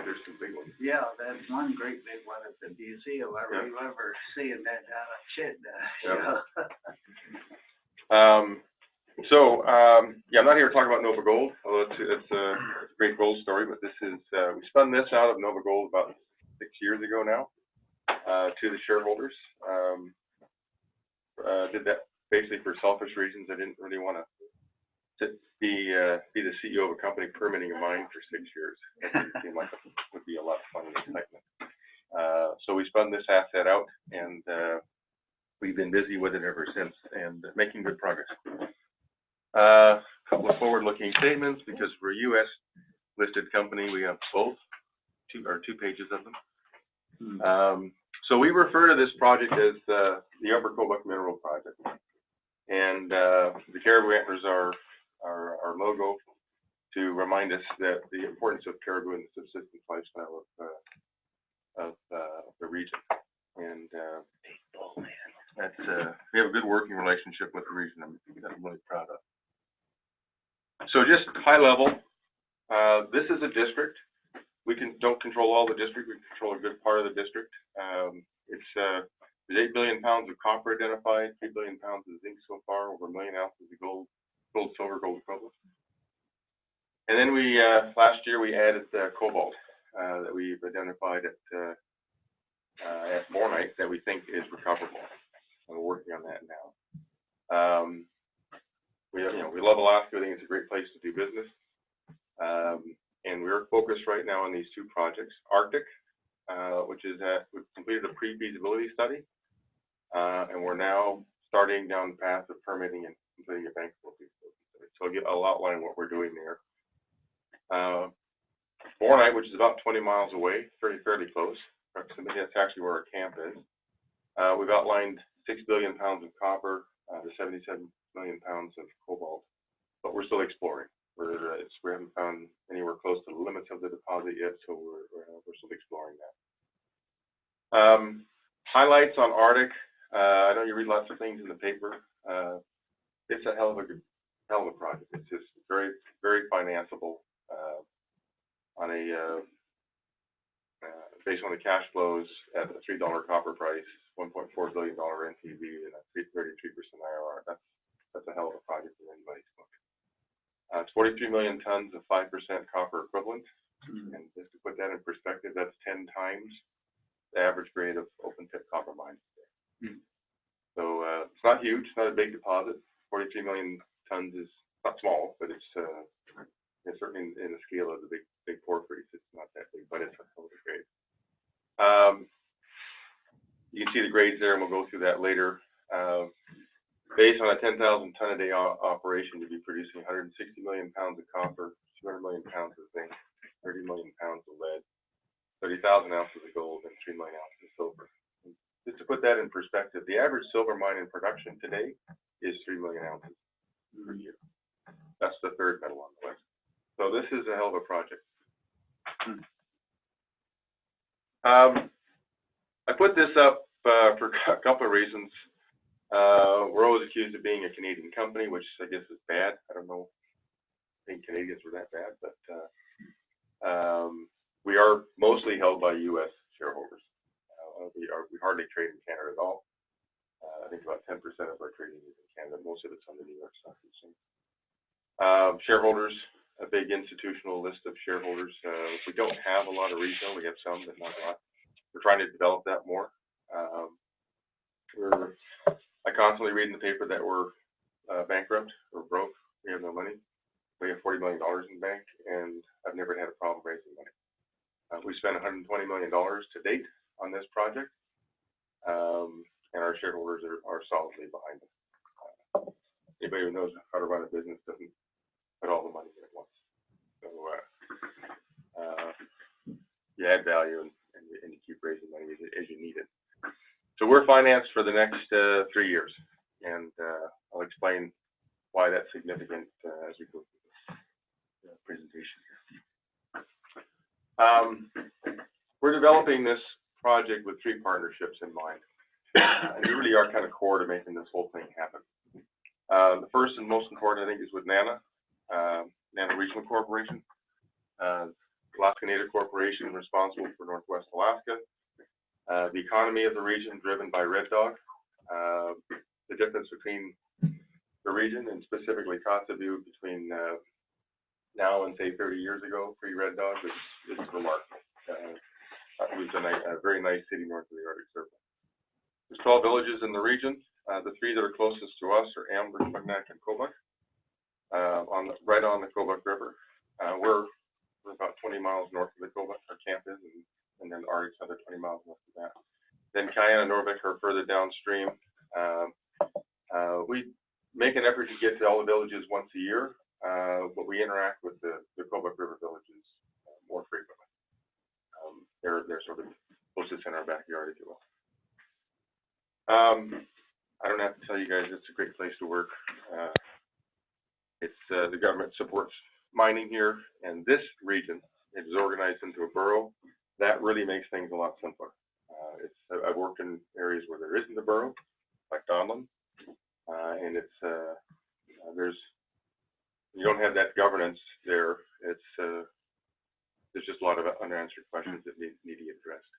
there's some big ones. Yeah, that's one great big one at the museum. I remember seeing that down at Chitna. Yeah, I'm not here to talk about Nova Gold, although it's a great gold story, but this is, we spun this out of Nova Gold about 6 years ago now, to the shareholders. Did that basically for selfish reasons. I didn't really want to be the CEO of a company permitting a mine for 6 years. That didn't seem like it would be a lot of fun and excitement. So we spun this asset out, and we've been busy with it ever since, and making good progress. A couple of forward-looking statements, because we're a U.S. listed company. We have both, two pages of them. So we refer to this project as the Upper Kobuk Mineral Project, and the caribou antlers are our logo to remind us that the importance of caribou in the subsistence lifestyle of the region. And that's we have a good working relationship with the region. I'm really proud of. So just high level, this is a district. We don't control all the district. We control a good part of the district. There's 8 billion pounds of copper identified, 3 billion pounds of zinc so far, over 1 million ounces of gold, silver, gold equivalent. And then we last year we added cobalt that we've identified at Bornite that we think is recoverable. And we're working on that now. We love Alaska. I think it's a great place to do business. And we're focused right now on these two projects. Arctic, which is we've completed a pre-feasibility study, and we're now starting down the path of permitting and completing a bankable feasibility study. So I'll outline what we're doing there. Bornite, which is about 20 miles away, fairly close proximity. That's actually where our camp is. We've outlined 6 billion pounds of copper, to 77 million pounds of cobalt, but we're still exploring. We haven't found anywhere close to the limits of the deposit yet, so we're still exploring that. Highlights on Arctic. I know you read lots of things in the paper. It's a hell of a project. It's just very, very financeable. Based on the cash flows at a $3 copper price, $1.4 billion NPV, and a 33% IRR. That's a hell of a project in anybody's book. It's 43 million tons of 5% copper equivalent. And just to put that in perspective, that's 10 times the average grade of open pit copper mines today. So it's not huge, it's not a big deposit. 43 million tons is not small, but it's certainly in the scale of the big porphyries. It's not that big, but it's a hell of a grade. You can see the grades there, and we'll go through that later. Based on a 10,000 ton a day operation, you'd be producing 160 million pounds of copper, 200 million pounds of zinc, 30 million pounds of lead, 30,000 ounces of gold, and 3 million ounces of silver. Just to put that in perspective, the average silver mine in production today is 3 million ounces per year. That's the third metal on the list. So this is a hell of a project. I put this up for a couple of reasons. We're always accused of being a Canadian company, which I guess is bad. I don't know. I think Canadians were that bad, but we are mostly held by U.S. shareholders. We hardly trade in Canada at all. I think about 10% of our trading is in Canada. Most of it's on the New York Stock Exchange. Shareholders, a big institutional list of shareholders. We don't have a lot of retail. We have some, but not a lot. We're trying to develop that more. I constantly read in the paper that we're bankrupt or broke. We have no money. We have $40 million in the bank, and I've never had a problem raising money. We spent $120 million to date on this project, and our shareholders are solidly behind us. Anybody who knows how to run a business doesn't put all the money in at once. So you add value and you keep raising money as you need it. So we're financed for the next 3 years, and I'll explain why that's significant as we go through the presentation here. We're developing this project with 3 partnerships in mind, and they really are kind of core to making this whole thing happen. The first and most important, I think, is with NANA Regional Corporation. Alaska Native Corporation, responsible for Northwest Alaska. The economy of the region driven by red dog. The difference between the region and specifically Kotzebue between now and say 30 years ago, pre-red dog, is remarkable. It was a very nice city north of the Arctic Circle. There's 12 villages in the region. The three that are closest to us are Ambler, Pugnac, and Kobuk, right on the Kobuk River. We're about 20 miles north of the Kobuk, our camp is, and then Arctic's another 20 miles north of that. Then Cayenne and Norvik are further downstream. We make an effort to get to all the villages once a year, but we interact with the Kobuk River villages more frequently. They're sort of closest in our backyard, if you will. I don't have to tell you guys, it's a great place to work. The government supports mining here, and this region is organized into a borough. That really makes things a lot simpler. I've worked in areas where there isn't a borough, like Donlin, and you don't have that governance there. There's just a lot of unanswered questions that need to get addressed.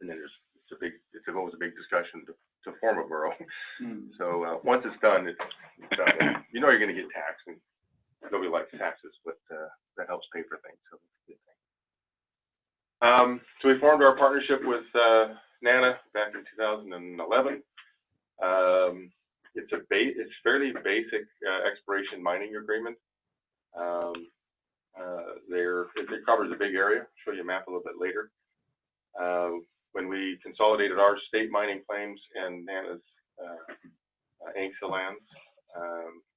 And then it's always a big discussion to form a borough. So once it's done, it's done. You know you're going to get taxed, and nobody likes taxes, but that helps pay for things. So it's a good thing. So we formed our partnership with NANA back in 2011. It's fairly basic exploration mining agreement. It covers a big area. I'll show you a map a little bit later. When we consolidated our state mining claims and NANA's ANCSA lands,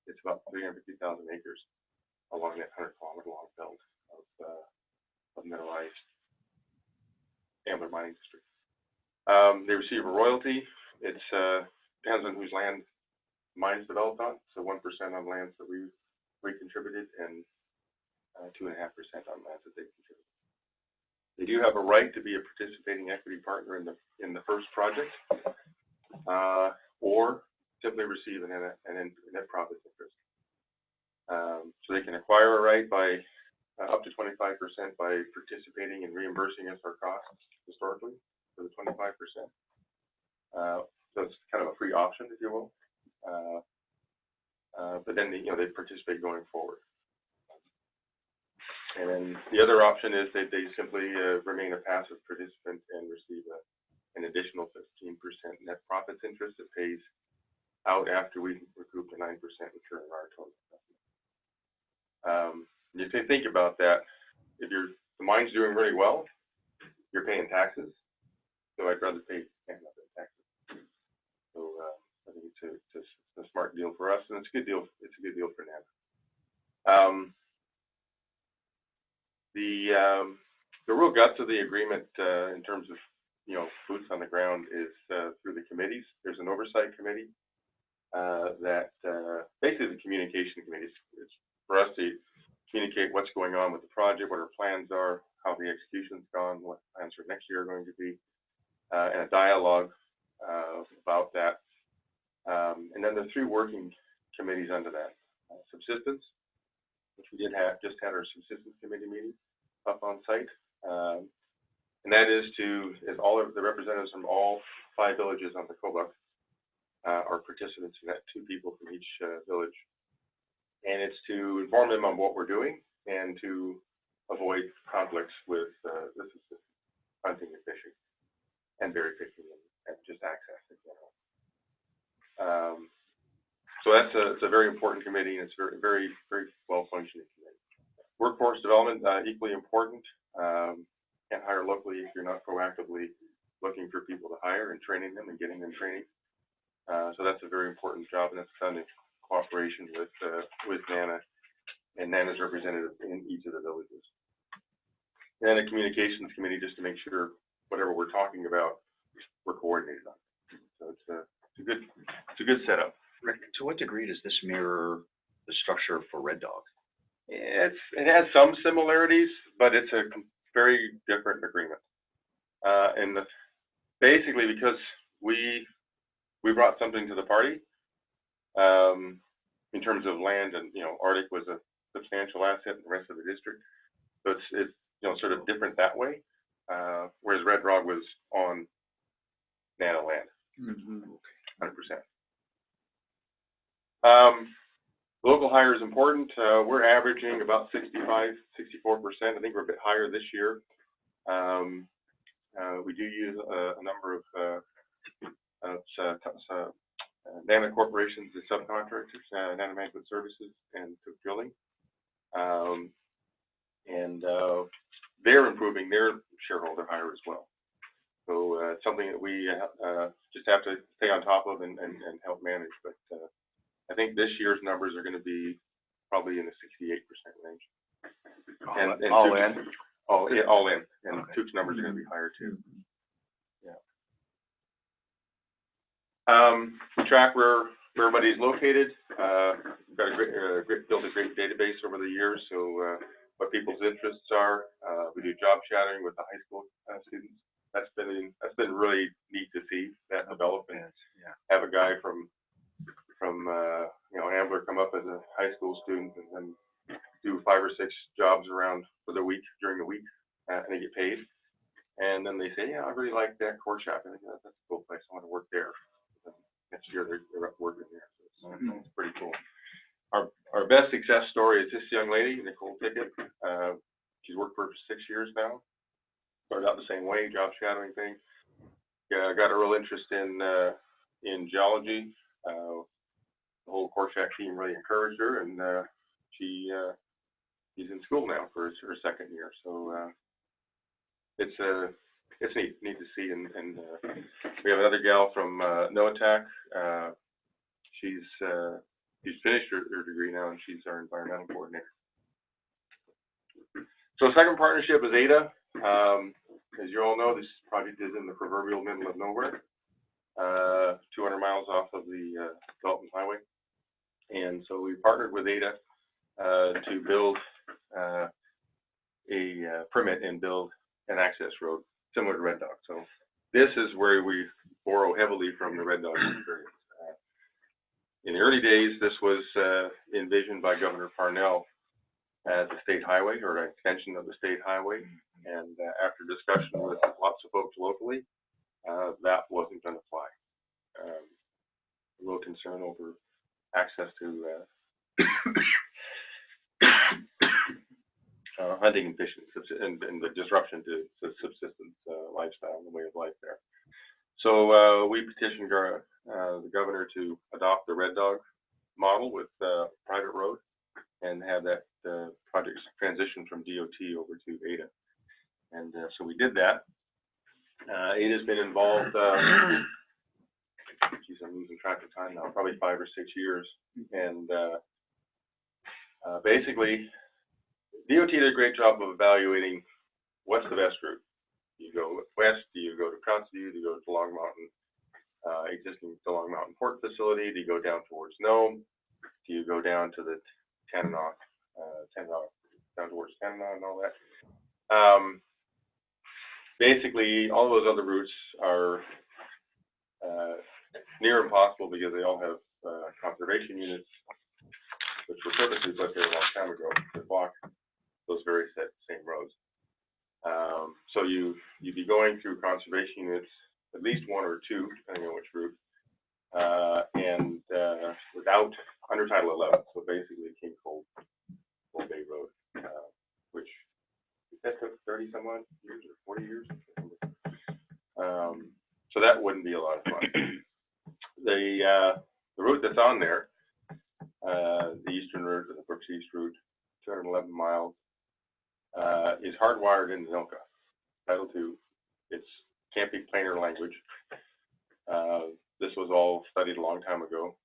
it's about 350,000 acres along that 100-kilometer long belt of mineralized Ambler mining district. They receive a royalty. It depends on whose land mines developed on. So 1% on lands that we contributed, and 2.5% on lands that they contributed. They do have a right to be a participating equity partner in the first project, or simply receive a net profit interest. So they can acquire a right by up to 25% by participating and reimbursing us our costs historically for the 25%. So it's kind of a free option, if you will. But then they participate going forward. And then the other option is that they simply remain a passive participant and receive an additional 15% net profits interest that pays out after we recoup the 9% return on our total investment. If you think about that, if the mine's doing really well, you're paying taxes. So I'd rather pay nothing taxes. So I think it's a smart deal for us, and it's a good deal. It's a good deal for NANA. The real guts of the agreement in terms of boots on the ground is through the committees. There's an oversight committee that basically the communication committee is for us to communicate what's going on with the project, what our plans are, how the execution's gone, what plans for next year are going to be, and a dialogue about that. And then the three working committees under that. Subsistence, which we just had our subsistence committee meeting up on site. And that is all of the representatives from all 5 villages on the Kobuk are participants in that, 2 people from each village. And it's to inform them on what we're doing and to avoid conflicts with the hunting and fishing and berry picking and just access in general. So it's a very important committee, and it's a very, very, very well-functioning committee. Workforce development, equally important. Can't hire locally if you're not proactively looking for people to hire and training them and getting them training. So that's a very important job, and that's done in cooperation with NANA and NANA's representative in each of the villages. And a communications committee just to make sure whatever we're talking about, we're coordinated on. So it's a good setup. Rick, to what degree does this mirror the structure for Red Dog? It has some similarities, but it's a very different agreement. And basically because we brought something to the party in terms of land, and Arctic was a substantial asset in the rest of the district. So it's you know, sort of different that way, whereas Red Dog was on Nano land, 100%. Local hire is important. We're averaging about 64%. I think we're a bit higher this year. We do use a number of Nano corporations as subcontractors, Nano Management Services and Cook Drilling. And they're improving their shareholder hire as well. So it's something that we just have to stay on top of and help manage. But I think this year's numbers are going to be probably in the 68% range. All in? Oh, yeah, all in. And Tuke's numbers are going to be higher too. Yeah. We track where everybody's located. We've got built a great database over the years. So what people's interests are. We do job shadowing with the high school students. That's been really neat to see that develop and have a guy from you know, Ambler come up as a high school student and then do 5 or 6 jobs around for the week during the week, and they get paid. And then they say, yeah, I really like that core shop. I think that's a cool place. I want to work there. And next year they're up working there. So it's pretty cool. Our best success story is this young lady, Nicole Pickett. She's worked for 6 years now. Started out the same way, job shadowing thing. Got a real interest in geology. The whole core shack team really encouraged her, and she's in school now for her second year. So it's neat to see. And we have another gal from Noatak. She's finished her degree now, and she's our environmental coordinator. So second partnership is Ada. As you all know, this project is in the proverbial middle of nowhere, 200 miles off of the Dalton Highway. And so we partnered with Ada to build a permit and build an access road similar to Red Dog. So this is where we borrow heavily from the Red Dog experience. In the early days, this was envisioned by Governor Parnell as a state highway or an extension of the state highway. And after discussion with lots of folks locally, that wasn't going to fly. A little concern over access to hunting and fishing and the disruption to subsistence lifestyle and the way of life there. So we petitioned the governor to adopt the Red Dog model with private road and have that project transition from DOT over to Ada. And so we did that. Ada's been involved, geez, I'm losing track of time now, probably 5 or 6 years. And basically, DOT did a great job of evaluating what's the best route. Do you go west? Do you go to Kotzebue? Do you go to Long Mountain, existing Long Mountain Port Facility? Do you go down towards Nome? Do you go down to the Tanana, down towards Tanana and all that? Basically, all those other routes are near impossible because they all have conservation units, which were purposely put there a long time ago to block those very same roads. So you'd be going through conservation units, at least 1 or 2, depending on which route, and without under Title 11. So basically, King Cold Bay Road, which that took 30 some odd years or 40 years. So that wouldn't be a lot of fun. The route that's on there, the eastern route, the Brooks East route, 211 miles, is hardwired into NOCA. Title II. It can't be plainer language. This was all studied a long time ago,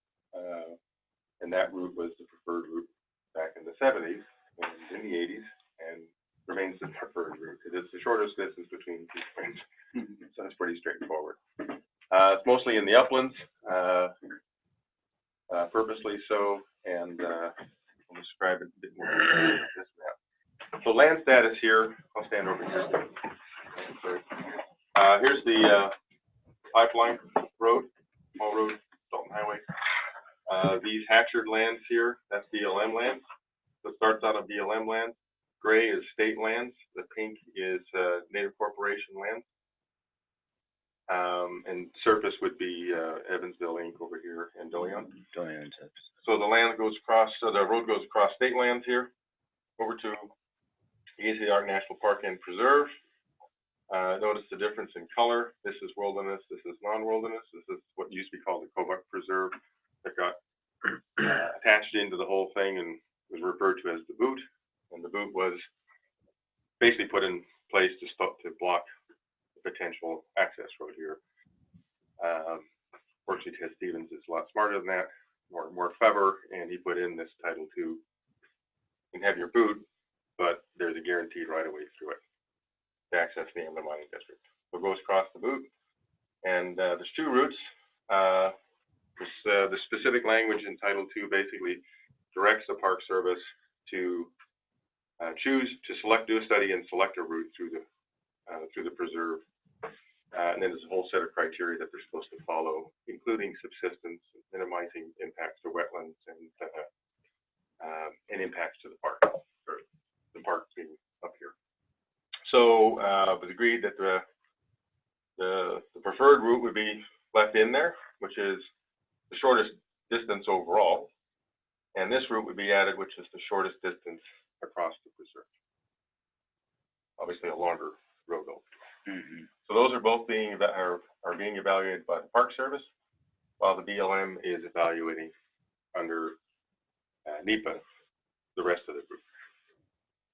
and that route was the preferred route back in the 70s and in the 80s, and remains the preferred route. It is the shortest distance between 2 points, so it's pretty straightforward. It's mostly in the uplands, purposely so, and I'll describe it a bit more in this map. So land status here, I'll stand over here. Here's the pipeline road, small road, Dalton Highway. These hatchered lands here, that's BLM land. So it starts out of BLM land, gray is state lands, the pink is Native Corporation lands. And surface would be Evansville Inc. over here and Dolion. So the land goes across, so the road goes across state lands here, over to ACR National Park and Preserve. Notice the difference in color. This is wilderness, this is non-wilderness. This is what used to be called the Kobuk Preserve that got attached into the whole thing and was referred to as the boot. And the boot was basically put in place to block the potential access road here. Fortunately, Ted Stevens is a lot smarter than that, more clever, and he put in this Title II. You can have your boot, but there's a guaranteed right-of-way through it to access the Ambler Mining District. So it goes across the boot, and there's two routes. The specific language in Title II basically directs the Park Service to do a study and select a route through the preserve. And then there's a whole set of criteria that they're supposed to follow, including subsistence, minimizing impacts to wetlands, and impacts to the park, or the park being up here. So it was agreed that the preferred route would be left in there, which is the shortest distance overall. And this route would be added, which is the shortest distance across the preserve. Obviously a longer road though. So those are both being evaluated by the Park Service, while the BLM is evaluating under NEPA the rest of the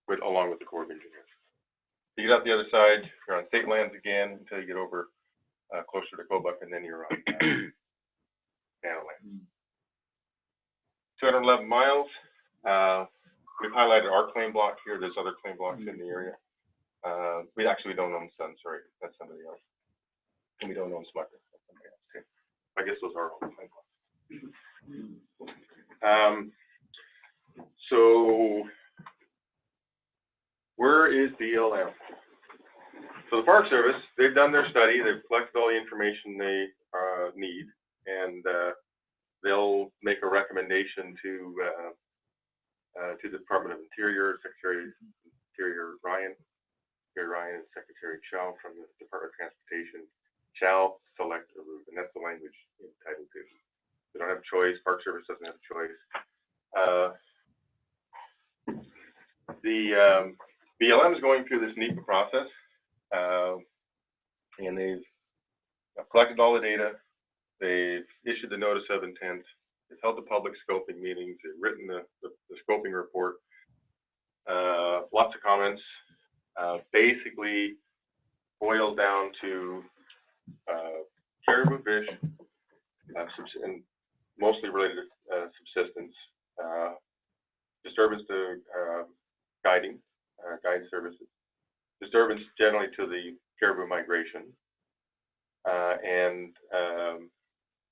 route, along with the Corps of Engineers. You get out the other side, you're on state lands again until you get over closer to Kobuk, and then you're on Nano land. 211 miles. We've highlighted our claim block here. There's other claim blocks in the area. We don't own Sun, sorry, that's somebody else. And we don't own Smucker, that's somebody else too. I guess those are all claim blocks. So where is BLM? So the Park Service, they've done their study, they've collected all the information they need, and they'll make a recommendation to the Department of Interior, Secretary of Interior Ryan and Secretary Chow from the Department of Transportation shall select a route, and that's the language in Title II. They don't have a choice. Park Service doesn't have a choice. The BLM is going through this NEPA process, and they've collected all the data. They've issued the notice of intent. They've held the public scoping meetings. They've written the scoping report. Lots of comments. Basically boils down to caribou fish, and mostly related to subsistence, disturbance to guide services, disturbance generally to the caribou migration, and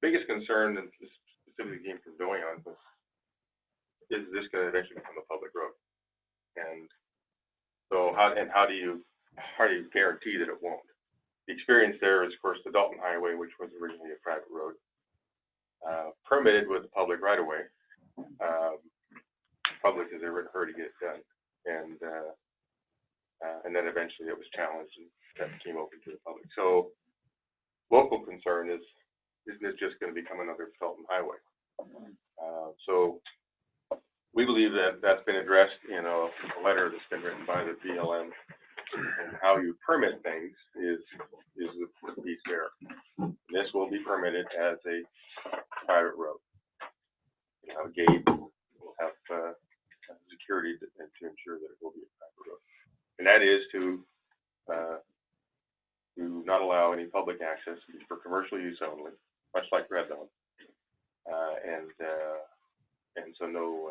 biggest concern, and this specifically came from Dolion, was is this going to eventually become a public road? And so how do you guarantee that it won't? The experience there is, of course, the Dalton Highway, which was originally a private road, permitted with the public right-of-way. Public has ever heard to get it done, and then eventually it was challenged and that became open to the public. So local concern is, isn't this just going to become another Dalton Highway? So we believe that that's been addressed in a letter that's been written by the BLM, and how you permit things is the piece there. This will be permitted as a private road. You know, gate will have security to ensure that it will be a private road, and that is to not allow any public access for commercial use only, much like Red Dog, and so no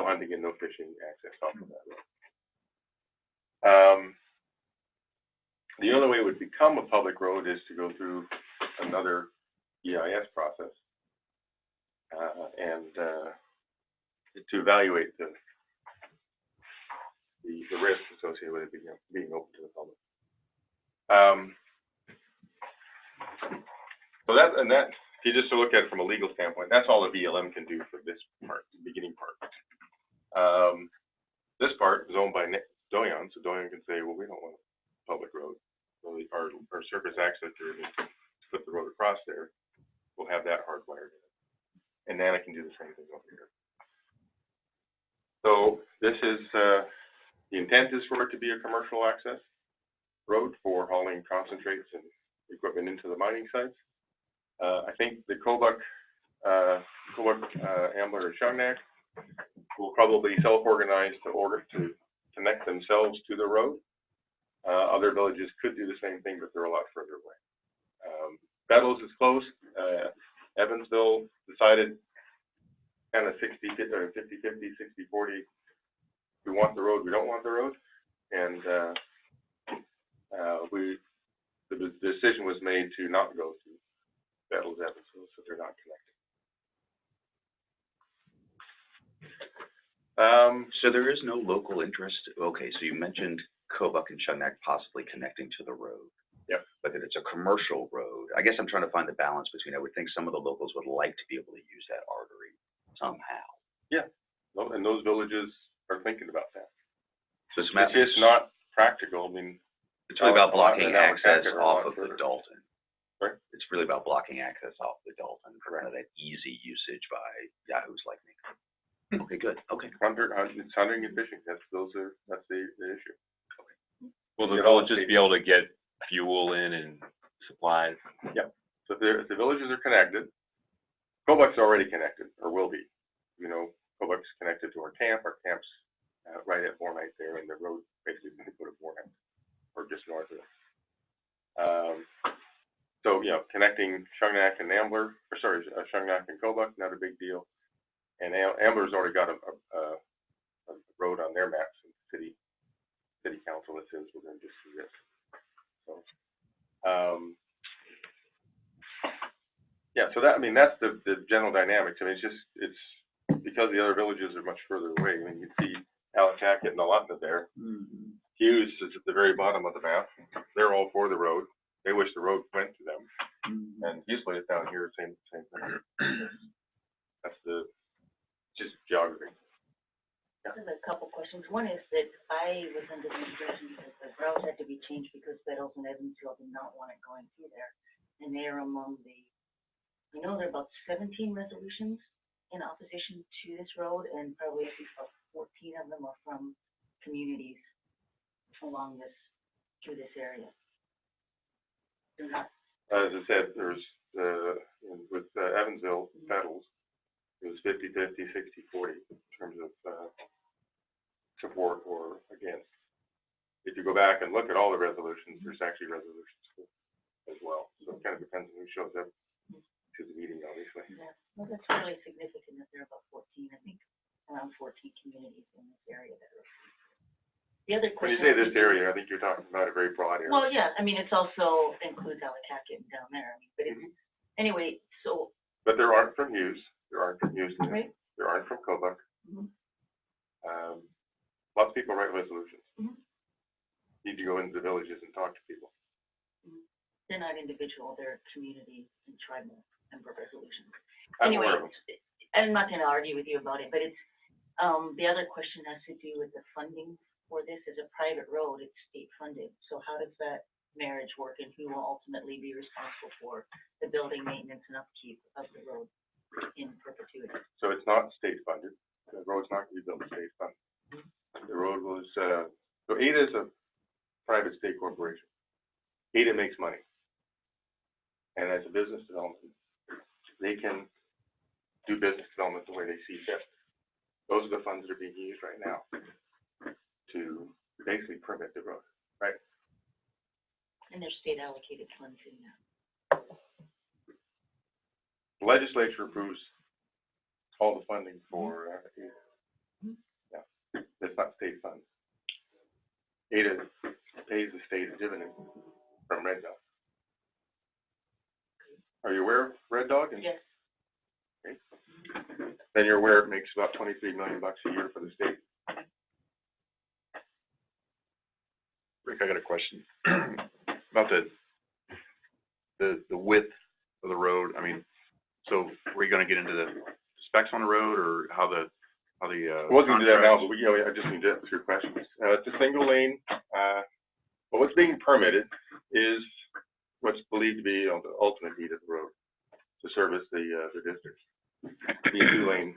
hunting and no fishing access off of that road. The only way it would become a public road is to go through another EIS process and to evaluate the risks associated with it being open to the public. So that, if you just look at it from a legal standpoint, that's all the BLM can do for this part, the beginning part. This part is owned by Doyon, so Doyon can say, well, we don't want a public road. So our surface access area, to put the road across there, we'll have that hardwired in it. And then I can do the same thing over here. So this is, the intent is for it to be a commercial access road for hauling concentrates and equipment into the mining sites. I think the Kobuk, Ambler, and Shungnak will probably self-organize to connect themselves to the road. Other villages could do the same thing, but they're a lot further away. Bettles is close. Evansville decided kind of 50-50, 60-40. We want the road, we don't want the road. And the decision was made to not go to Bettles, Evansville, so they're not connected. So there is no local interest. Okay, so you mentioned Kobuk and Shungnak possibly connecting to the road. Yep. But that it's a commercial road. I guess I'm trying to find the balance between, I would think some of the locals would like to be able to use that artery somehow. Yeah, and those villages are thinking about that. So it's just not practical. I mean, it's really about blocking access Alacant off of the Dalton. Sorry? It's really about blocking access off the Dalton for kind of that easy usage by yahoos like me. Okay, good. Okay. It's hunting and fishing. That's the issue. Okay. Will the villages be able to get fuel in and supplies? Yeah. So if the villages are connected, Kobuk's already connected, or will be. You know, Kobuk's connected to our camp. Our camp's right at Bornite there, and the road basically going to go to Bornite, or just north of it. So, you know, connecting Shungnak and Ambler, Shungnak and Kobuk, not a big deal. And Ambler's already got a road on their maps, and city council that says we're going to just do this. So, yeah, so that's the general dynamics. I mean, it's because the other villages are much further away. I mean, you see Alacant and Alutna there. Mm-hmm. Hughes is at the very bottom of the map. They're all for the road. They wish the road went to them. Mm-hmm. And Hughes is down here, same thing. That's just geography. I have a couple questions. One is that I was under the impression that the route had to be changed because Bettles and Evansville did not want it going through there. And they are among I know there are about 17 resolutions in opposition to this road, and probably at least about 14 of them are from communities along through this area. They're not. As I said, there's with Evansville, Bettles, it was 50-50, 60-40 in terms of support or against. If you go back and look at all the resolutions, there's actually resolutions as well. So it kind of depends on who shows up to the meeting, obviously. Yeah, well, that's really significant that there are about 14, I think, around 14 communities in this area that are. The other When you question. say this area, I think you're talking about a very broad area. Well, yeah, I mean, it's also includes Alacant down there, I mean, but it's, anyway, so. But there aren't from Hughes. There aren't from Hughes. Right. There aren't from Kobuk. Mm-hmm. Lots of people write resolutions. Mm-hmm. Need to go into the villages and talk to people. They're not individual, they're community and tribal member resolutions. I'm Anyway, aware of them. I'm not gonna argue with you about it, but it's, the other question has to do with the funding for this. As a private road, it's state funded, so how does that marriage work, and who will ultimately be responsible for the building, maintenance, and upkeep of the road in perpetuity? So it's not state funded. The road's not going to be built state funded. The road was, so ADA is a private state corporation. ADA makes money. And as a business development, they can do business development the way they see fit. Those are the funds that are being used right now to basically permit the road, right? And there's state allocated funds in that. The legislature approves all the funding for ADA. Yeah, that's not state funds. ADA pays the state a dividend from Red Dog. Are you aware of Red Dog? Yes. Okay. Then you're aware it makes about $23 million a year for the state. Rick, I got a question about the width of the road. I mean, so are we going to get into the specs on the road, or how how the, I was gonna do that now, contracts- but we, I just need to answer your questions. It's a single lane, but what's being permitted is what's believed to be on the ultimate need of the road to service the district. Be a two-lane,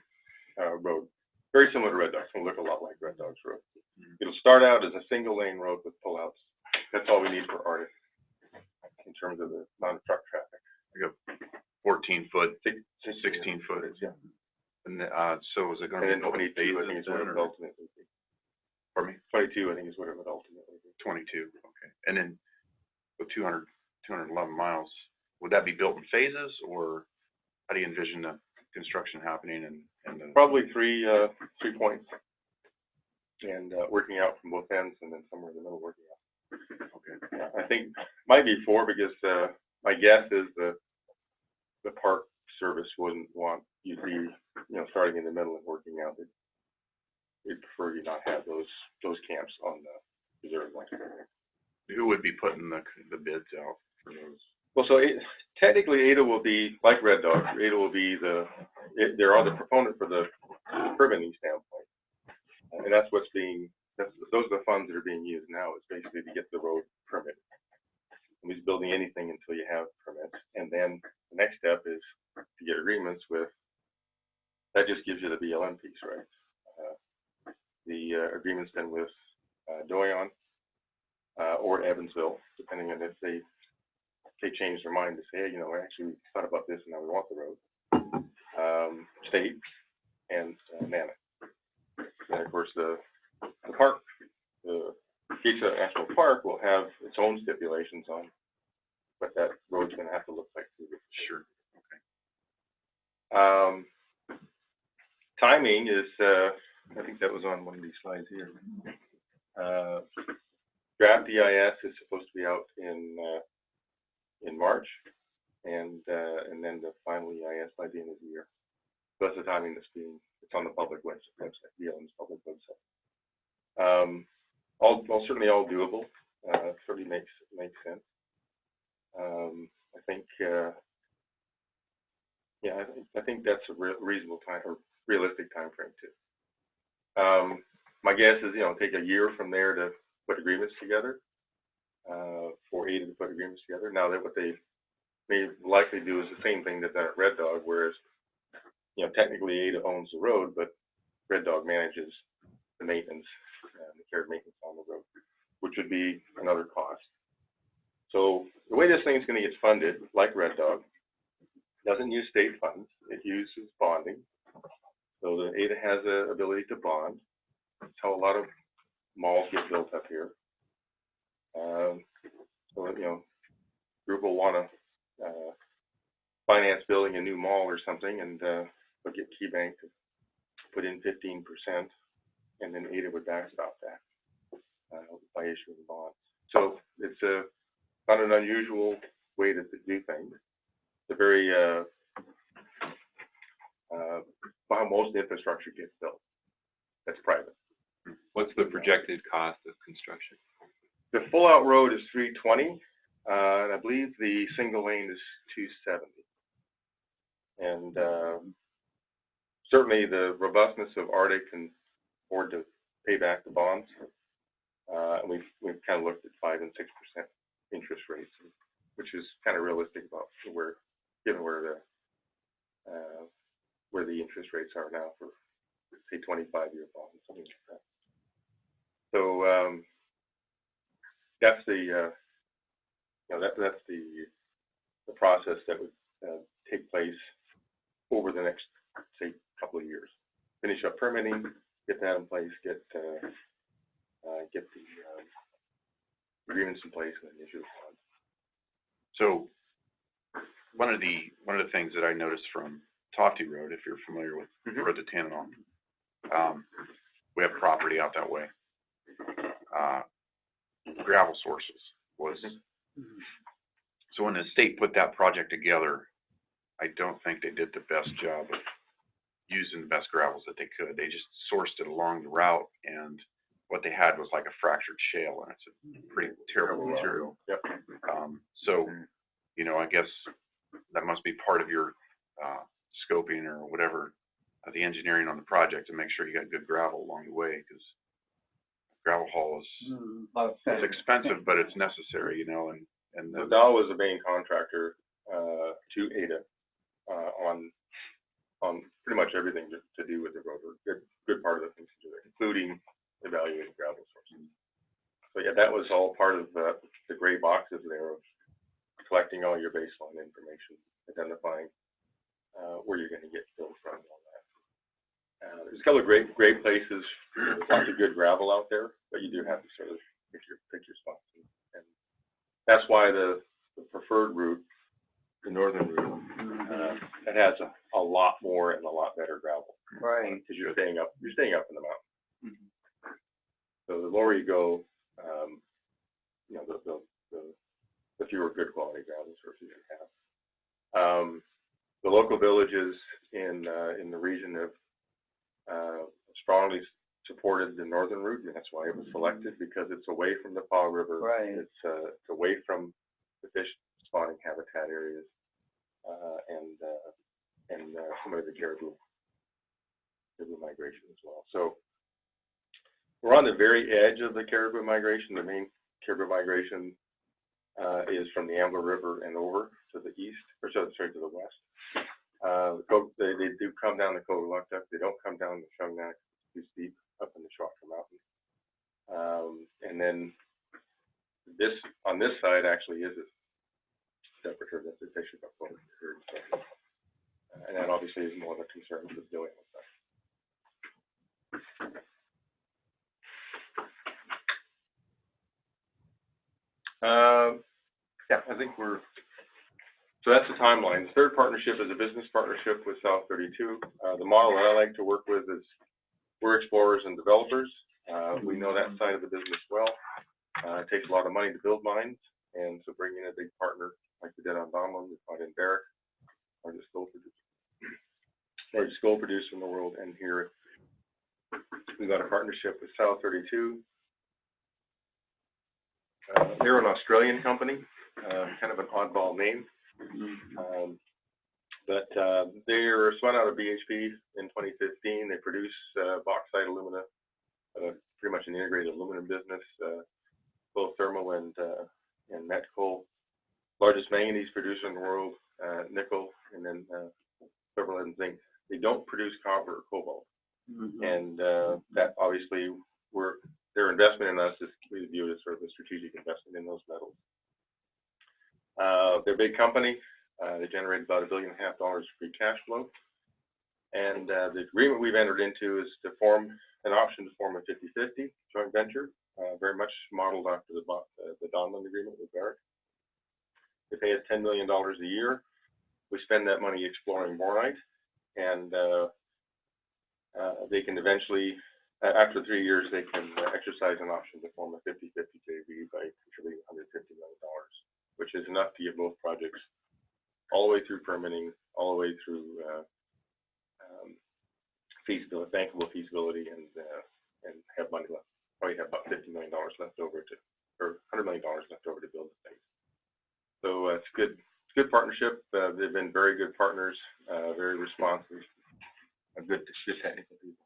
road, very similar to Red Dog's, gonna look a lot like Red Dog's road. It'll start out as a single lane road with pullouts. That's all we need for Arctic in terms of the non-truck traffic. 14-foot, 16-foot. Yeah. And, so is it And gonna then be built in 22, I think, phases is what it then, would or? ultimately be. Pardon me? 22, I think, is what it would ultimately be. 22, okay. And then, with 211 miles, would that be built in phases, or how do you envision the construction happening and the? Probably three points. And, working out from both ends and then somewhere in the middle working out. Okay. Yeah, I think, might be four because, my guess is the park service wouldn't want you to be, starting in the middle and working out. They'd prefer you not have those camps on the reserve land. Who would be putting the bids out for those? Well, so technically Ada will be, like Red Dog, Ada will be they're the proponent for the permitting standpoint. And that's those are the funds that are being used now, is basically to get the road permitted. Nobody's building anything until you have permits. And then the next step is to get agreements with, that just gives you the BLM piece, right? The agreements then with Doyon or Evansville, depending on if they change their mind to say, hey, actually we thought about this and now we want the road. State and NANA. And of course the park, the Pizza National Park will have its own stipulations on what that road's going to have to look like. Sure. Timing is, I think that was on one of these slides here. Draft EIS is supposed to be out in March, and then the final EIS by the end of the year. So that's the timing it's on the public website, BLM's public website. Certainly all doable. Certainly makes sense. I think, I think that's a reasonable time or realistic time frame too. My guess is, take a year from there to put agreements together, for Ada to put agreements together. Now that what they may likely do is the same thing that's done at Red Dog, whereas, technically Ada owns the road, but Red Dog manages the maintenance, the care and maintenance on the road, which would be another cost. So the way this thing's going to get funded, like Red Dog, doesn't use state funds. It uses bonding. So the Ada has the ability to bond. That's how a lot of malls get built up here. Group will want to finance building a new mall or something, and they'll get KeyBank to put in 15%, and then Ada would backstop that by issuing bonds. So it's not an unusual way to do things. It's a very how most infrastructure gets built. That's private. What's the projected cost of construction? The full-out road is $320, and I believe the single lane is $270. And certainly the robustness of Arctic can afford to pay back the bonds. And we've kind of looked at 5 and 6% interest rates, which is kind of realistic about given where the interest rates are now for, say, 25-year bonds, something like that. So that's the that's the process that would take place over the next, say, couple of years. Finish up permitting, get that in place, get the agreements in place, and then issue the funds. So one of the things that I noticed from Tofty Road, if you're familiar with Road to Tanana, we have property out that way. Gravel sources was, so when the state put that project together, I don't think they did the best job of using the best gravels that they could. They just sourced it along the route, and what they had was like a fractured shale, and it's a pretty terrible material. Yep. So, I guess that must be part of your scoping or whatever. the engineering on the project to make sure you got good gravel along the way, because gravel haul is, it's expensive, but it's necessary, you know, and So Dow was the main contractor, to Ada, on pretty much everything to do with the road, or good part of the things to do there, including evaluating gravel sources. So yeah, that was all part of the gray boxes there of collecting all your baseline information, identifying where you're going to get filled from and all that. There's a couple of great places. There's lots of good gravel out there, but you do have to sort of pick your spots. And that's why the preferred route, the northern route, it has a lot more and a lot better gravel. Right. Because you're staying up in the mountain. So the lower you go, you know, the fewer good quality gravel sources you have. The local villages in the region have strongly supported the northern route, and that's why it was selected, because it's away from the Paw River. Right. It's away from the fish spawning habitat areas, and some of the caribou migration as well. So we're on the very edge of the caribou migration. The main caribou migration is from the Ambler River and over to the east, or sorry, to the west. They do come down the Cotaluctuck. They don't come down the Shungnak. It's too steep up in the Shawker Mountains. And then on this side actually is a separate herd that's fishing up over here. And that obviously is more of a concern with doing with that. Yeah, I think so that's the timeline. The third partnership is a business partnership with South 32. The model that I like to work with is we're explorers and developers. We know that side of the business well. It takes a lot of money to build mines, and so bringing in a big partner like we did on Donlin, we brought in Barrick, largest gold producer in the world, and here we got a partnership with South 32. They're an Australian company, kind of an oddball name. But they were spun out of BHP in 2015. They produce bauxite alumina, pretty much an integrated aluminum business, both thermal and met coal. Largest manganese producer in the world, nickel, and then silver, lead, and zinc. They don't produce copper or cobalt, and that obviously their investment in us is we view it as sort of a strategic investment in those metals. They're a big company. They generate about $1.5 billion free cash flow. And the agreement we've entered into is to form an option to form a 50-50 joint venture, very much modeled after the Donlin agreement with Barrick. They pay us $10 million a year. We spend that money exploring bornite, and they can eventually, after 3 years, they can exercise an option to form a 50-50 JV by contributing $150 million, which is enough to get both projects all the way through permitting, all the way through feasibility, bankable feasibility, and have money left. Probably have about $50 million left over or $100 million left over to build the thing. So it's good partnership. They've been very good partners, very responsive, good technical people.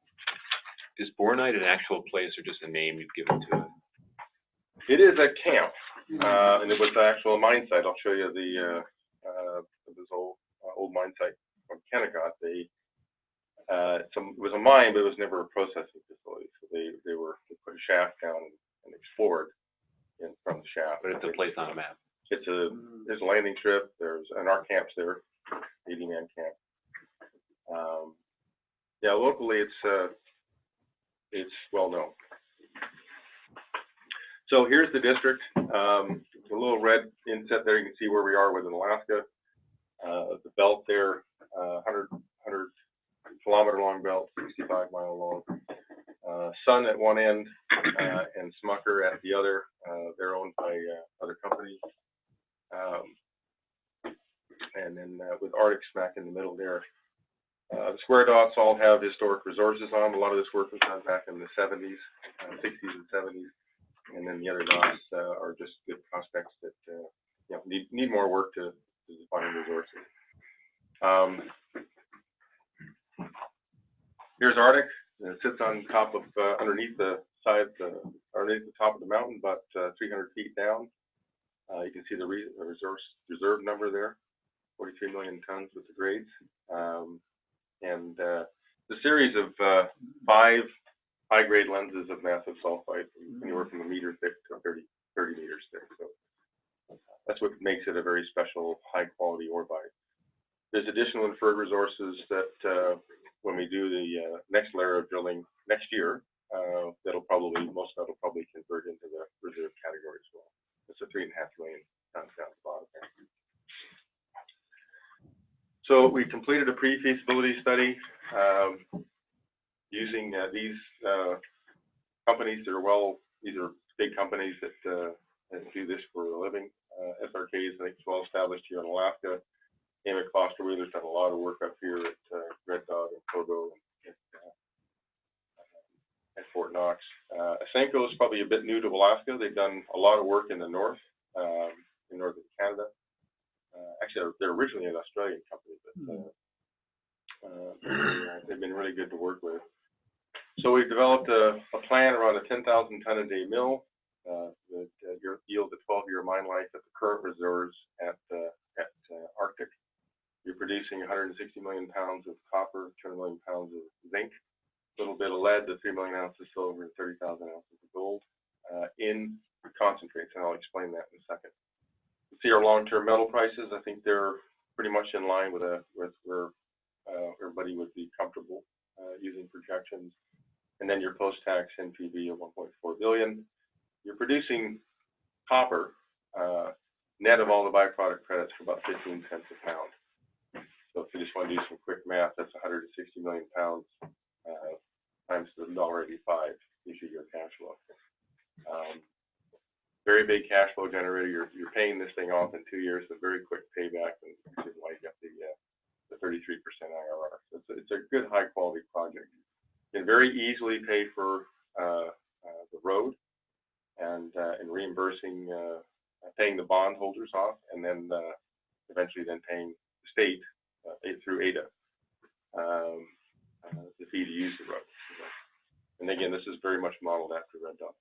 Is Bornite an actual place or just a name you've given to it? It is a camp, and it was the actual mine site. I'll show you this old mine site from Kennecott. It was a mine, but it was never a processing facility. So they put a shaft down and explored from the shaft. But it's a place on a map. There's a landing strip. And our camp's there, 80-man camp. Yeah, locally it's well known. So here's the district. The little red inset there, you can see where we are within Alaska. The belt there, 100 kilometer long belt, 65 mile long. Sun at one end and Smucker at the other. They're owned by other companies. And then with Arctic smack in the middle there. The square dots all have historic resources on them. A lot of this work was done back in the 70s, 60s and 70s. And then the other dots are just good prospects that need more work to define resources. Here's Arctic, and it sits on top of, underneath the top of the mountain, about 300 feet down. You can see the reserve number there, 43 million tons with the grades. And the series of 5 high-grade lenses of massive sulfide, anywhere from a meter thick to 30 meters thick. So that's what makes it a very special, high-quality ore body. There's additional inferred resources that when we do the next layer of drilling next year, most of that'll probably convert into the reserve category as well. It's a 3.5 million tons down the bottom there. So we completed a pre-feasibility study using these companies that are these are big companies that do this for a living. SRK is, I think, well established here in Alaska. Amick Foster Wheeler's done a lot of work up here at Red Dog and Togo and at Fort Knox. Ausenco is probably a bit new to Alaska. They've done a lot of work in the north, in northern Canada. Actually, they're originally an Australian company, but they've been really good to work with. So we've developed a plan around a 10,000 ton a day mill that yields a 12-year mine life at the current reserves at Arctic. You're producing 160 million pounds of copper, 200 million pounds of zinc, a little bit of lead, 3 million ounces of silver, and 30,000 ounces of gold in concentrates, and I'll explain that in a second. You see our long-term metal prices. I think they're pretty much in line with where everybody would be comfortable using projections. And then your post-tax NPV of 1.4 billion. You're producing copper, net of all the byproduct credits, for about 15 cents a pound. So if you just want to do some quick math, that's 160 million pounds times the $1.85 gives you your cash flow. Very big cash flow generator. You're paying this thing off in 2 years, a very quick payback, and which is why you get the 33% IRR. So it's a good high quality project. You can very easily pay for the road and reimbursing, paying the bondholders off, and then eventually paying the state through ADA the fee to use the road. And again, this is very much modeled after Red Dog.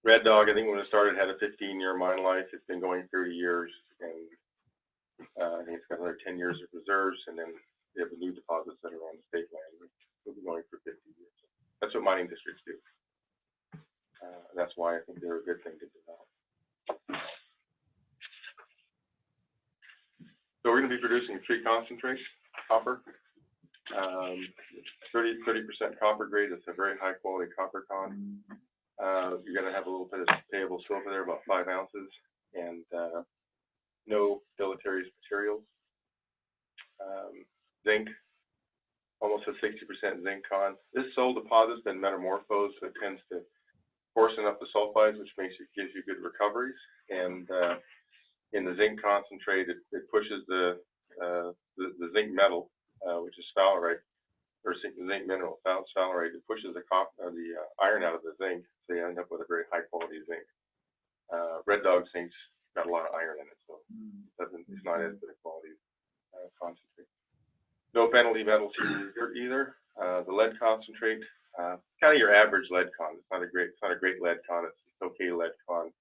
Red Dog, I think when it started, had a 15-year mine life. It's been going 30 years, and I think it's got another 10 years of reserves, and then they have the new deposits that are on the state land, which will be going for 50 years. That's what mining districts do. That's why I think they're a good thing to develop. So we're going to be producing 3 concentrates, copper, 30% copper grade. It's a very high quality copper con. You're going to have a little bit of payable silver there, about 5 ounces, and no deleterious materials. Zinc, almost a 60% zinc con. This soil deposit's been metamorphosed, so it tends to coarsen up the sulfides, which gives you good recoveries. And in the zinc concentrate, it pushes the zinc metal, which is sphalerite, or zinc mineral, sphalerite. It pushes the iron out of the zinc, so you end up with a very high quality zinc. Red Dog zinc's got a lot of iron in it, so it's not as good a quality concentrate. No penalty metals here either. The lead concentrate, kind of your average lead con. It's not a great lead con. It's okay lead con.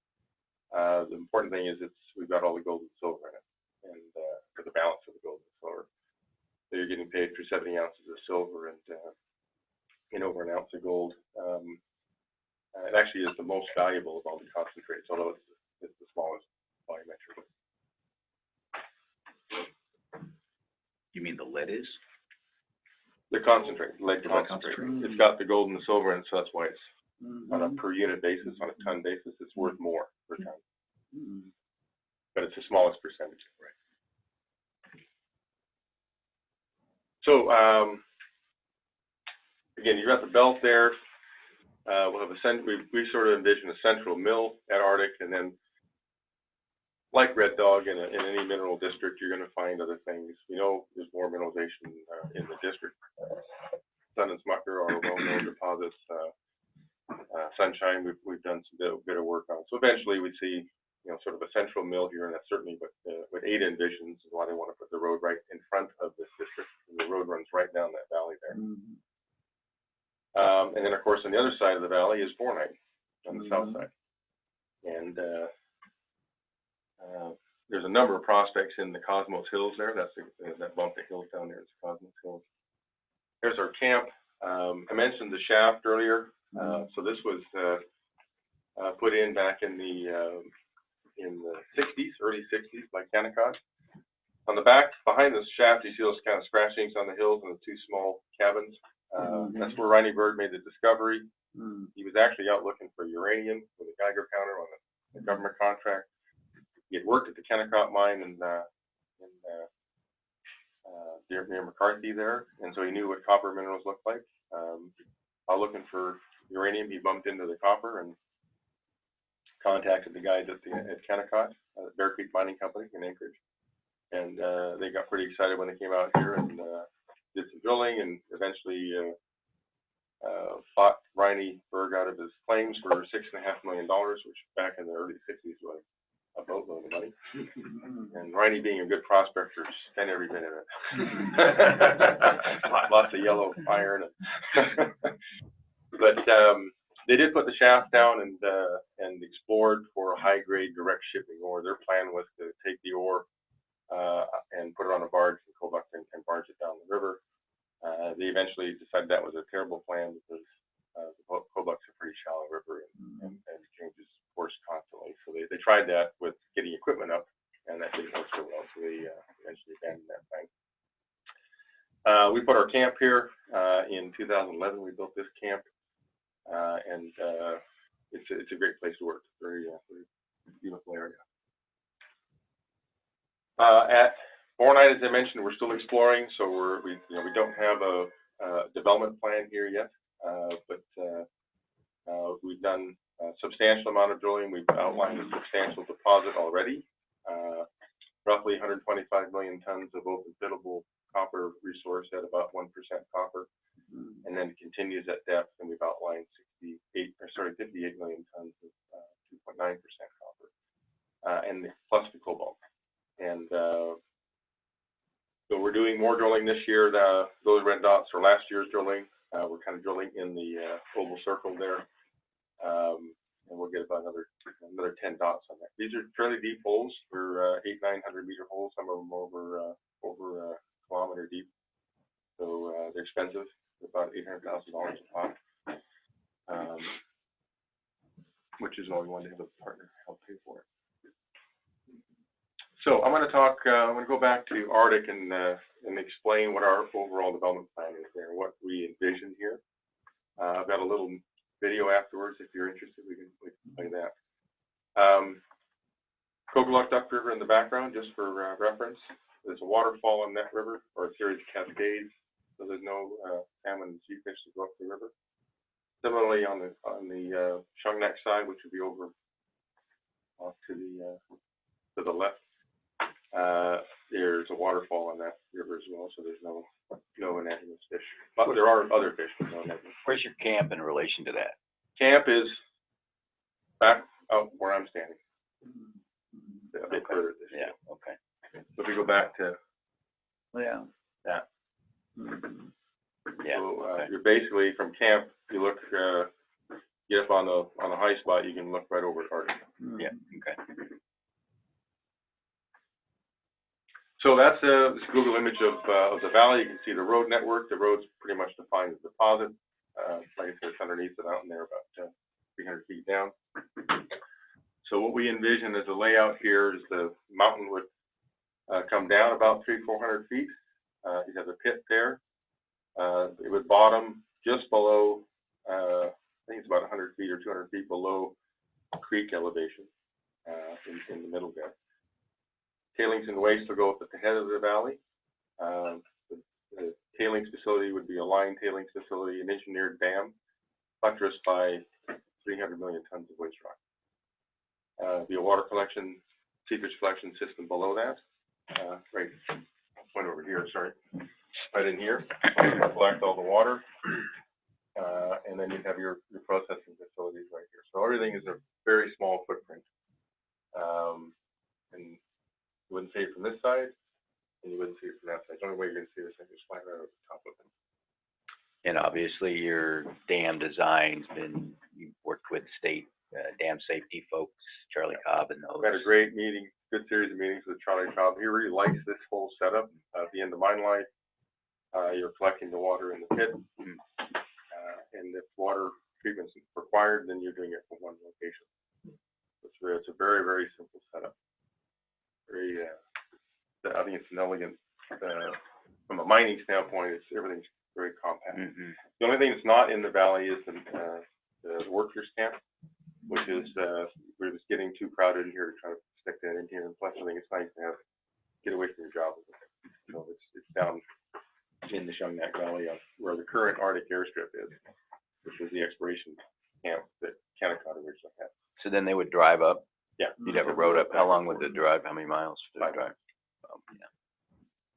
The important thing is we've got all the gold and silver in it, and for the balance of the gold and silver. So you're getting paid for 70 ounces of silver and over an ounce of gold. It actually is the most valuable of all the concentrates, although it's the smallest volumetrically. You mean the lead is? The concentrate, lead concentrate. It's got the gold and the silver, and so that's why it's on a per unit basis, on a ton basis, it's worth more per ton. But it's the smallest percentage. Right. So again, you've got the belt there. We'll have we sort of envision a central mill at Arctic, and then, like Red Dog in any mineral district, you're going to find other things. We know there's more mineralization in the district. Sun and Smucker are well-known deposits. Sunshine, we've done some bit of work on. So eventually we see you know, sort of a central mill here, and that's certainly what Ada envisions, and why they want to put the road right in front of this district. And the road runs right down that valley there. And then, of course, on the other side of the valley is Bornite, on the south side. And there's a number of prospects in the Cosmos Hills there. That's that bump of hills down there is Cosmos Hills. There's our camp. I mentioned the shaft earlier. So this was put in back in the 60s, early 60s by Kennecott. On the back, behind this shaft, you see those kind of scratchings on the hills and the two small cabins. That's where Riney Bird made the discovery. He was actually out looking for uranium with a Geiger counter on the government contract. He had worked at the Kennecott mine near McCarthy there, and so he knew what copper minerals looked like. While looking for uranium, he bumped into the copper and contacted the guys at Kennecott, Bear Creek Mining Company in Anchorage, and they got pretty excited when they came out here and did some drilling, and eventually bought Riney Berg out of his claims for $6.5 million, which back in the early 60s was a boatload of money. And Riney, being a good prospector, spent every bit of it. Lots of yellow iron. But they did put the shaft down and explored for a high-grade direct shipping ore. Their plan was to take the ore and put it on a barge from Kobuk and barge it down the river. They eventually decided that was a terrible plan because Kobuk's a pretty shallow river and changes course constantly. So they tried that with getting equipment up, and that didn't work so well. So they eventually abandoned that plan. We put our camp here in 2011. We built this camp, and it's a great place to work. Very beautiful area. At Bornite, as I mentioned, we're still exploring, so we don't have a development plan here yet, but we've done a substantial amount of drilling. We've outlined a substantial deposit already, roughly 125 million tons of open pitable copper resource at about 1% copper, and then it continues at depth, and we've outlined 58 million tons of 2.9% copper, and plus the cobalt. And so we're doing more drilling this year. Those red dots are last year's drilling. We're kind of drilling in the oval circle there, and we'll get about another 10 dots on that. These are fairly deep holes. They're 800-900 meter holes. Some of them over a kilometer deep. So they're expensive. They're about $800,000 a pop, which is why we wanted to have a partner help pay for it. So I'm going to go back to Arctic and explain what our overall development plan is there, what we envision here. I've got a little video afterwards. If you're interested, we can play that. Kogaluk Duck River in the background, just for reference. There's a waterfall in that river, or a series of cascades, so there's no salmon and sea fish that go up the river. Similarly, on the Shungnak side, which would be over off to the left, there's a waterfall on that river as well, so there's no anemones fish. But there are other fish, but no anemones. Where's your camp in relation to that? Camp is back out where I'm standing. A bit further this year. Yeah, okay. So if we go back to Yeah. that. Yeah. So Okay. you're basically from camp, you look, get up on the high spot, you can look right over at Arctic. Yeah, okay. So that's this Google image of the valley. You can see the road network. The road's pretty much defined as deposit. Like I said, it's underneath the mountain there, about 300 feet down. So what we envision as a layout here is the mountain would come down about 300-400 feet. You have a pit there. It would bottom just below, I think it's about 100 feet or 200 feet below creek elevation in the middle there. Tailings and waste will go up at the head of the valley. The tailings facility would be a lined tailings facility, an engineered dam, buttressed by 300 million tons of waste rock. Be a water collection, seepage collection system below that. Right, I'll point over here, sorry. Right in here, collect all the water. And then you have your processing facilities right here. So everything is a very small footprint. see it from this side, and you wouldn't see it from that side. The only way you're gonna see this thing is flying right over the top of it. And obviously your dam design's been, you've worked with state, dam safety folks, Charlie Cobb and those. We had a great meeting, good series of meetings with Charlie Cobb. He really likes this whole setup. At the end of mine life, you're collecting the water in the pit. And if water treatment's required, then you're doing it from one location. It's a very, very simple setup. Very, I think it's an elegant, from a mining standpoint, everything's very compact. The only thing that's not in the valley is the workers camp, which is, we're just getting too crowded in here to try to stick that in here. And plus, I think it's nice to get away from your job. So it's down in the Shungnak Valley where the current Arctic airstrip is, which was the exploration camp that Kennecott originally had. So then they would drive up? Yeah. You'd have a road up. How long would the drive? How many miles did they drive? Yeah.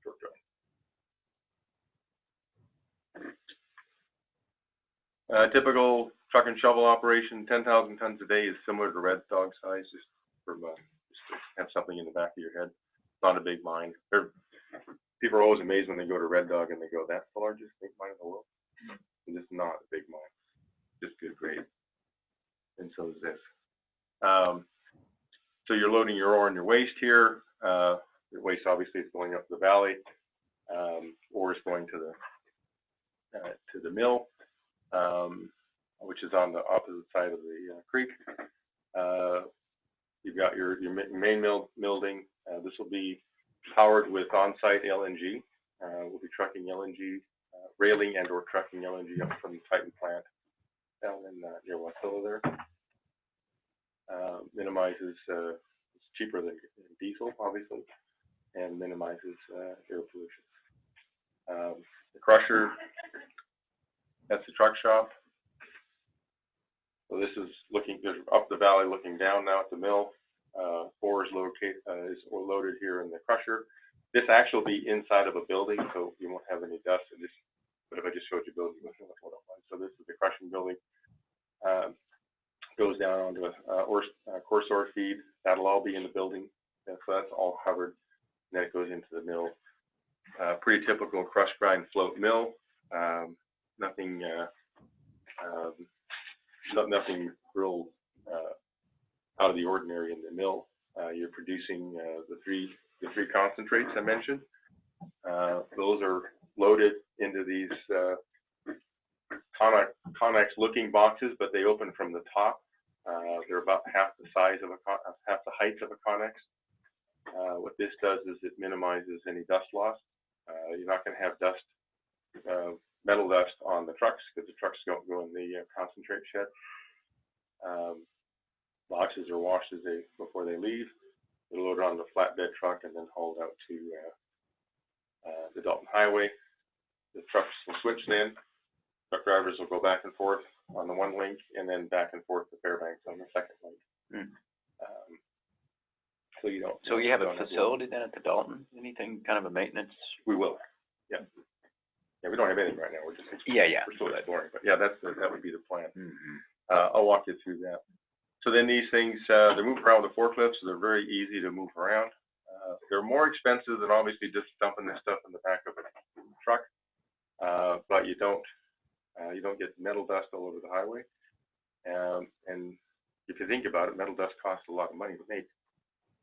Short drive. Typical truck and shovel operation, 10,000 tons a day is similar to Red Dog size, just to have something in the back of your head. Not a big mine. People are always amazed when they go to Red Dog and they go, "That's the largest big mine in the world." It's just not a big mine, just good grade. And so is this. So you're loading your ore and your waste here. Your waste obviously is going up the valley. Ore is going to the mill, which is on the opposite side of the creek. You've got your main building. This will be powered with on-site LNG. We'll be trucking LNG, railing and or trucking LNG up from the Titan plant down in near Wasilla there. Minimizes, it's cheaper than diesel, obviously, and minimizes air pollution. The crusher, that's the truck shop. So this is up the valley looking down now at the mill. Ore is loaded here in the crusher. This actually will be inside of a building, so you won't have any dust. But if I just showed you building, you wouldn't know what it was. So this is the crushing building. Goes down onto a coarse ore feed. That'll all be in the building. So that's all covered. And then it goes into the mill. Pretty typical crush, grind, float mill. Nothing real out of the ordinary in the mill. You're producing the three concentrates I mentioned. Those are loaded into these Connex looking boxes, but they open from the top. They're about half the height of a Connex. What this does is it minimizes any dust loss. You're not going to have dust, metal dust on the trucks because the trucks don't go in the concentrate shed. Boxes are washed before they leave. They're loaded on the flatbed truck and then hauled out to the Dalton Highway. The trucks will switch then. Truck drivers will go back and forth on the one link and then back and forth to Fairbanks on the second link. So you don't. So you have a facility then at the Dalton? Anything kind of a maintenance? We will. Yeah. Yeah, we don't have anything right now. We're just Yeah. We're still exploring, but yeah, that would be the plan. I'll walk you through that. So then these things, they move around with the forklifts, so they're very easy to move around. They're more expensive than obviously just dumping this stuff in the back of a truck, but you don't get metal dust all over the highway. And if you think about it, metal dust costs a lot of money to make.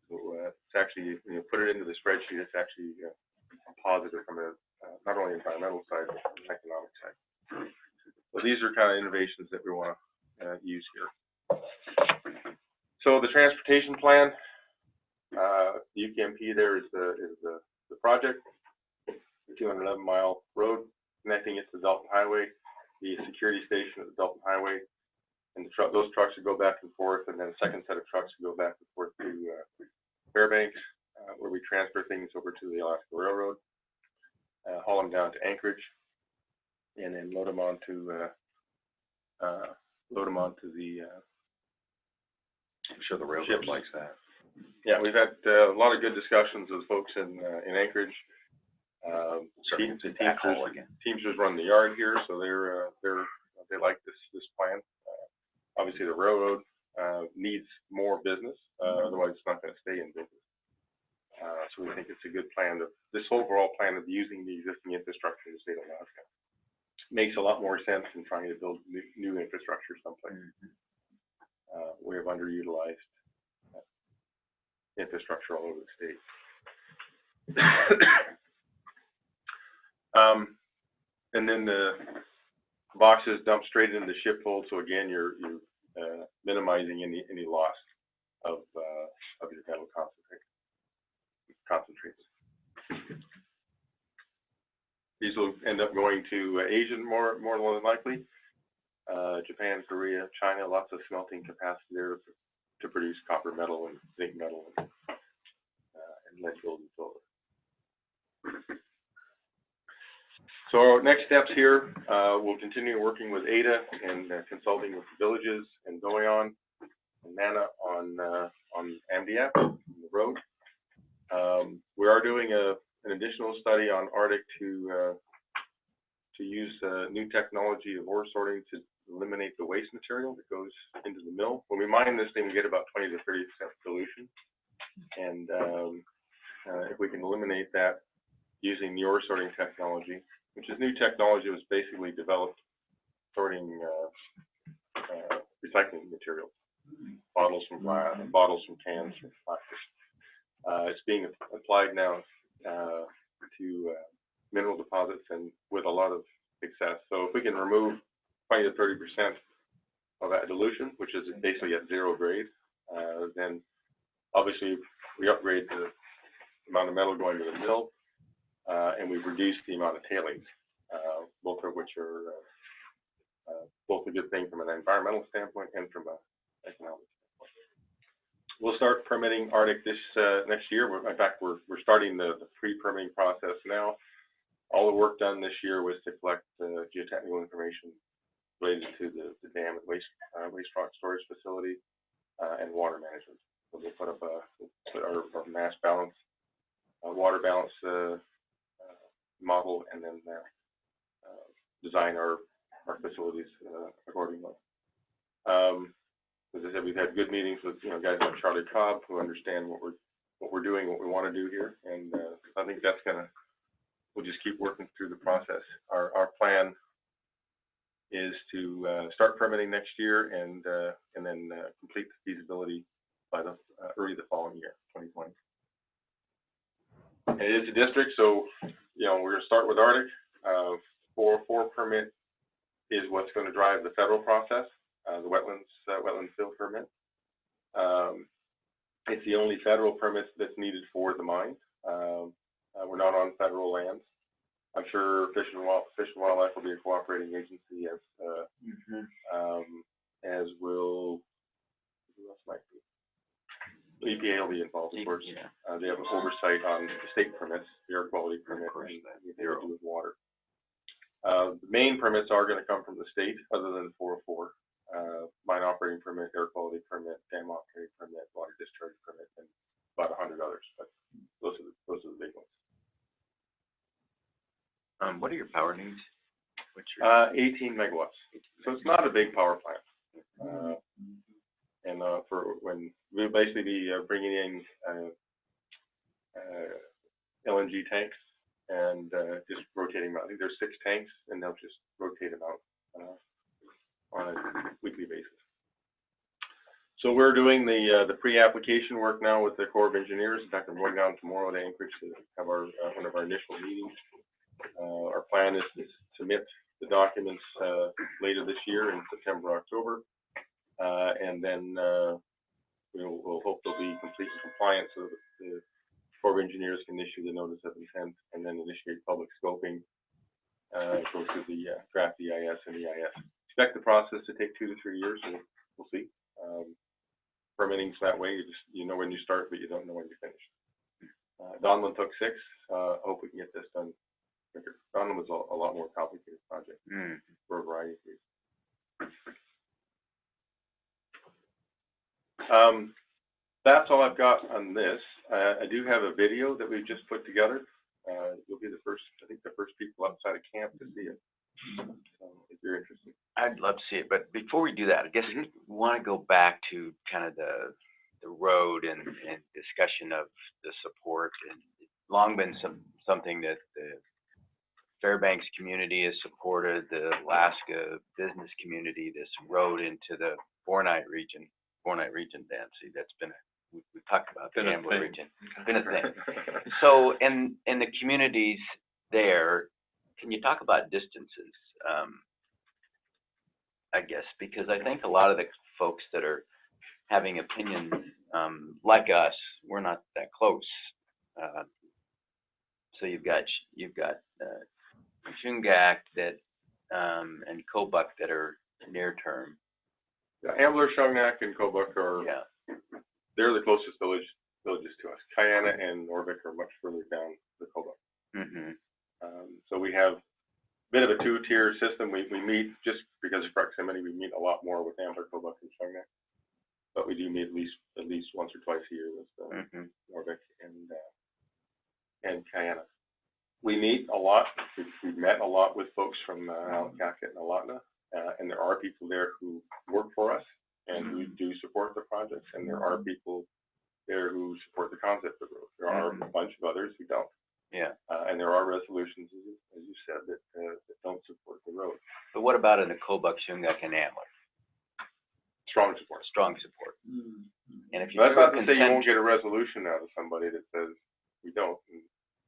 So it's actually, when you put it into the spreadsheet, it's actually positive from a not only environmental side, but from an economic side. So these are kind of innovations that we want to use here. So the transportation plan, the UKMP there is the project, the 211-mile road connecting it to the Dalton Highway, the security station at the Dalton Highway, and those trucks would go back and forth, and then a second set of trucks would go back and forth to Fairbanks, where we transfer things over to the Alaska Railroad, haul them down to Anchorage, and then load them onto the I'm sure the railroad likes that. Yeah, we've had a lot of good discussions with folks in Anchorage. Teamsters run the yard here, so they like this plan. Obviously, the railroad needs more business, otherwise it's not going to stay in business. So we think it's a good plan this overall plan of using the existing infrastructure in the state of Alaska makes a lot more sense than trying to build new infrastructure someplace. We have underutilized infrastructure all over the state. And then the boxes dump straight into the ship hold. So again, you're minimizing any loss of your metal concentrates. These will end up going to Asia more than likely. Japan, Korea, China, lots of smelting capacity there to produce copper metal and zinc metal and lead, gold, and silver. So our next steps here, we'll continue working with ADA and consulting with the villages and Doyon and NANA on MDF, the road. We are doing an additional study on Arctic to use new technology of ore sorting to eliminate the waste material that goes into the mill. When we mine this thing, we get about 20 to 30% dilution, and if we can eliminate that using the ore sorting technology, which is new technology, was basically developed sorting recycling materials, bottles from glass, bottles from cans, from plastic. It's being applied now to mineral deposits and with a lot of success. So if we can remove 20 to 30% of that dilution, which is basically at zero grade, then obviously we upgrade the amount of metal going to the mill, and we've reduced the amount of tailings, both of which are both a good thing from an environmental standpoint and from an economic standpoint. We'll start permitting Arctic this next year. In fact, we're starting the pre-permitting process now. All the work done this year was to collect geotechnical information related to the dam and waste rock storage facility and water management. So we'll put up our mass balance, water balance model, and then design our facilities accordingly. As I said, we've had good meetings with guys like Charlie Cobb who understand what we're doing, what we want to do here, and I think that's we'll just keep working through the process. Our plan is to start permitting next year and then complete the feasibility by early the following year, 2020. And it is a district, so we're going to start with Arctic. 404 permit is what's going to drive the federal process, the wetlands field permit. It's the only federal permit that's needed for the mine. We're not on federal lands. I'm sure Fish and Wildlife will be a cooperating agency, as will, who else might be? EPA will be involved, of course. They have oversight on the state permits, the air quality permit, and anything to do with water. The main permits are going to come from the state, other than 404. Mine operating permit, air quality permit, dam operating permit, water discharge permit, and about 100 others. But those are the big ones. What are your power needs? 18 megawatts. So it's not a big power plant. And for when we'll basically be bringing in LNG tanks and just rotating them out. I think there's 6 tanks, and they'll just rotate them out on a weekly basis. So we're doing the pre-application work now with the Corps of Engineers. In fact, I'm going down tomorrow to Anchorage to have one of our initial meetings. Our plan is to submit the documents later this year in September, October, and then we'll hope they'll be completely compliant so that the Corps of Engineers can issue the notice of intent and then initiate public scoping, go through the draft EIS and EIS. Expect the process to take 2 to 3 years, so we'll see. Permitting's that way, you know when you start, but you don't know when you finish. Donlin took 6. I hope we can get this done quicker. Donlin was a lot more complicated project for a variety of reasons. That's all I've got on this. I do have a video that we've just put together. You'll be the first people outside of camp to see it. So if you're interested. I'd love to see it, but before we do that, I guess we want to go back to kind of the the road and discussion of the support, and it's long been something that the Fairbanks community has supported, the Alaska business community, this road into the Bornite region, Dempsey, that's been we've talked about the Been a Ambler thing. region, been a thing. So, in the communities there, can you talk about distances? I guess, because I think a lot of the folks that are having opinions, like us, we're not that close. So you've got Shungak that, and Kobuk that are near term. Yeah, Ambler, Shungnak, and Kobuk are, Yeah. they're the closest villages to us. Kayana and Norvik are much further down the Kobuk. Mm-hmm. So we have a bit of a two-tier system. We meet, just because of proximity, we meet a lot more with Ambler, Kobuk, and Shungnak. But we do meet at least once or twice a year with Norvik and Kayana. We meet a lot. We've met a lot with folks from Alakaka and Alatna, and there are people there who work for us and who do support the projects, and there are people there who support the concept of the road. There are a bunch of others who don't. Yeah. And there are resolutions, as you said, that don't support the road. But what about in the Kobuk, Shungak, and Ambler? Strong support. Strong support. And if you That's do a not to say you consent- won't get a resolution out of somebody that says we don't.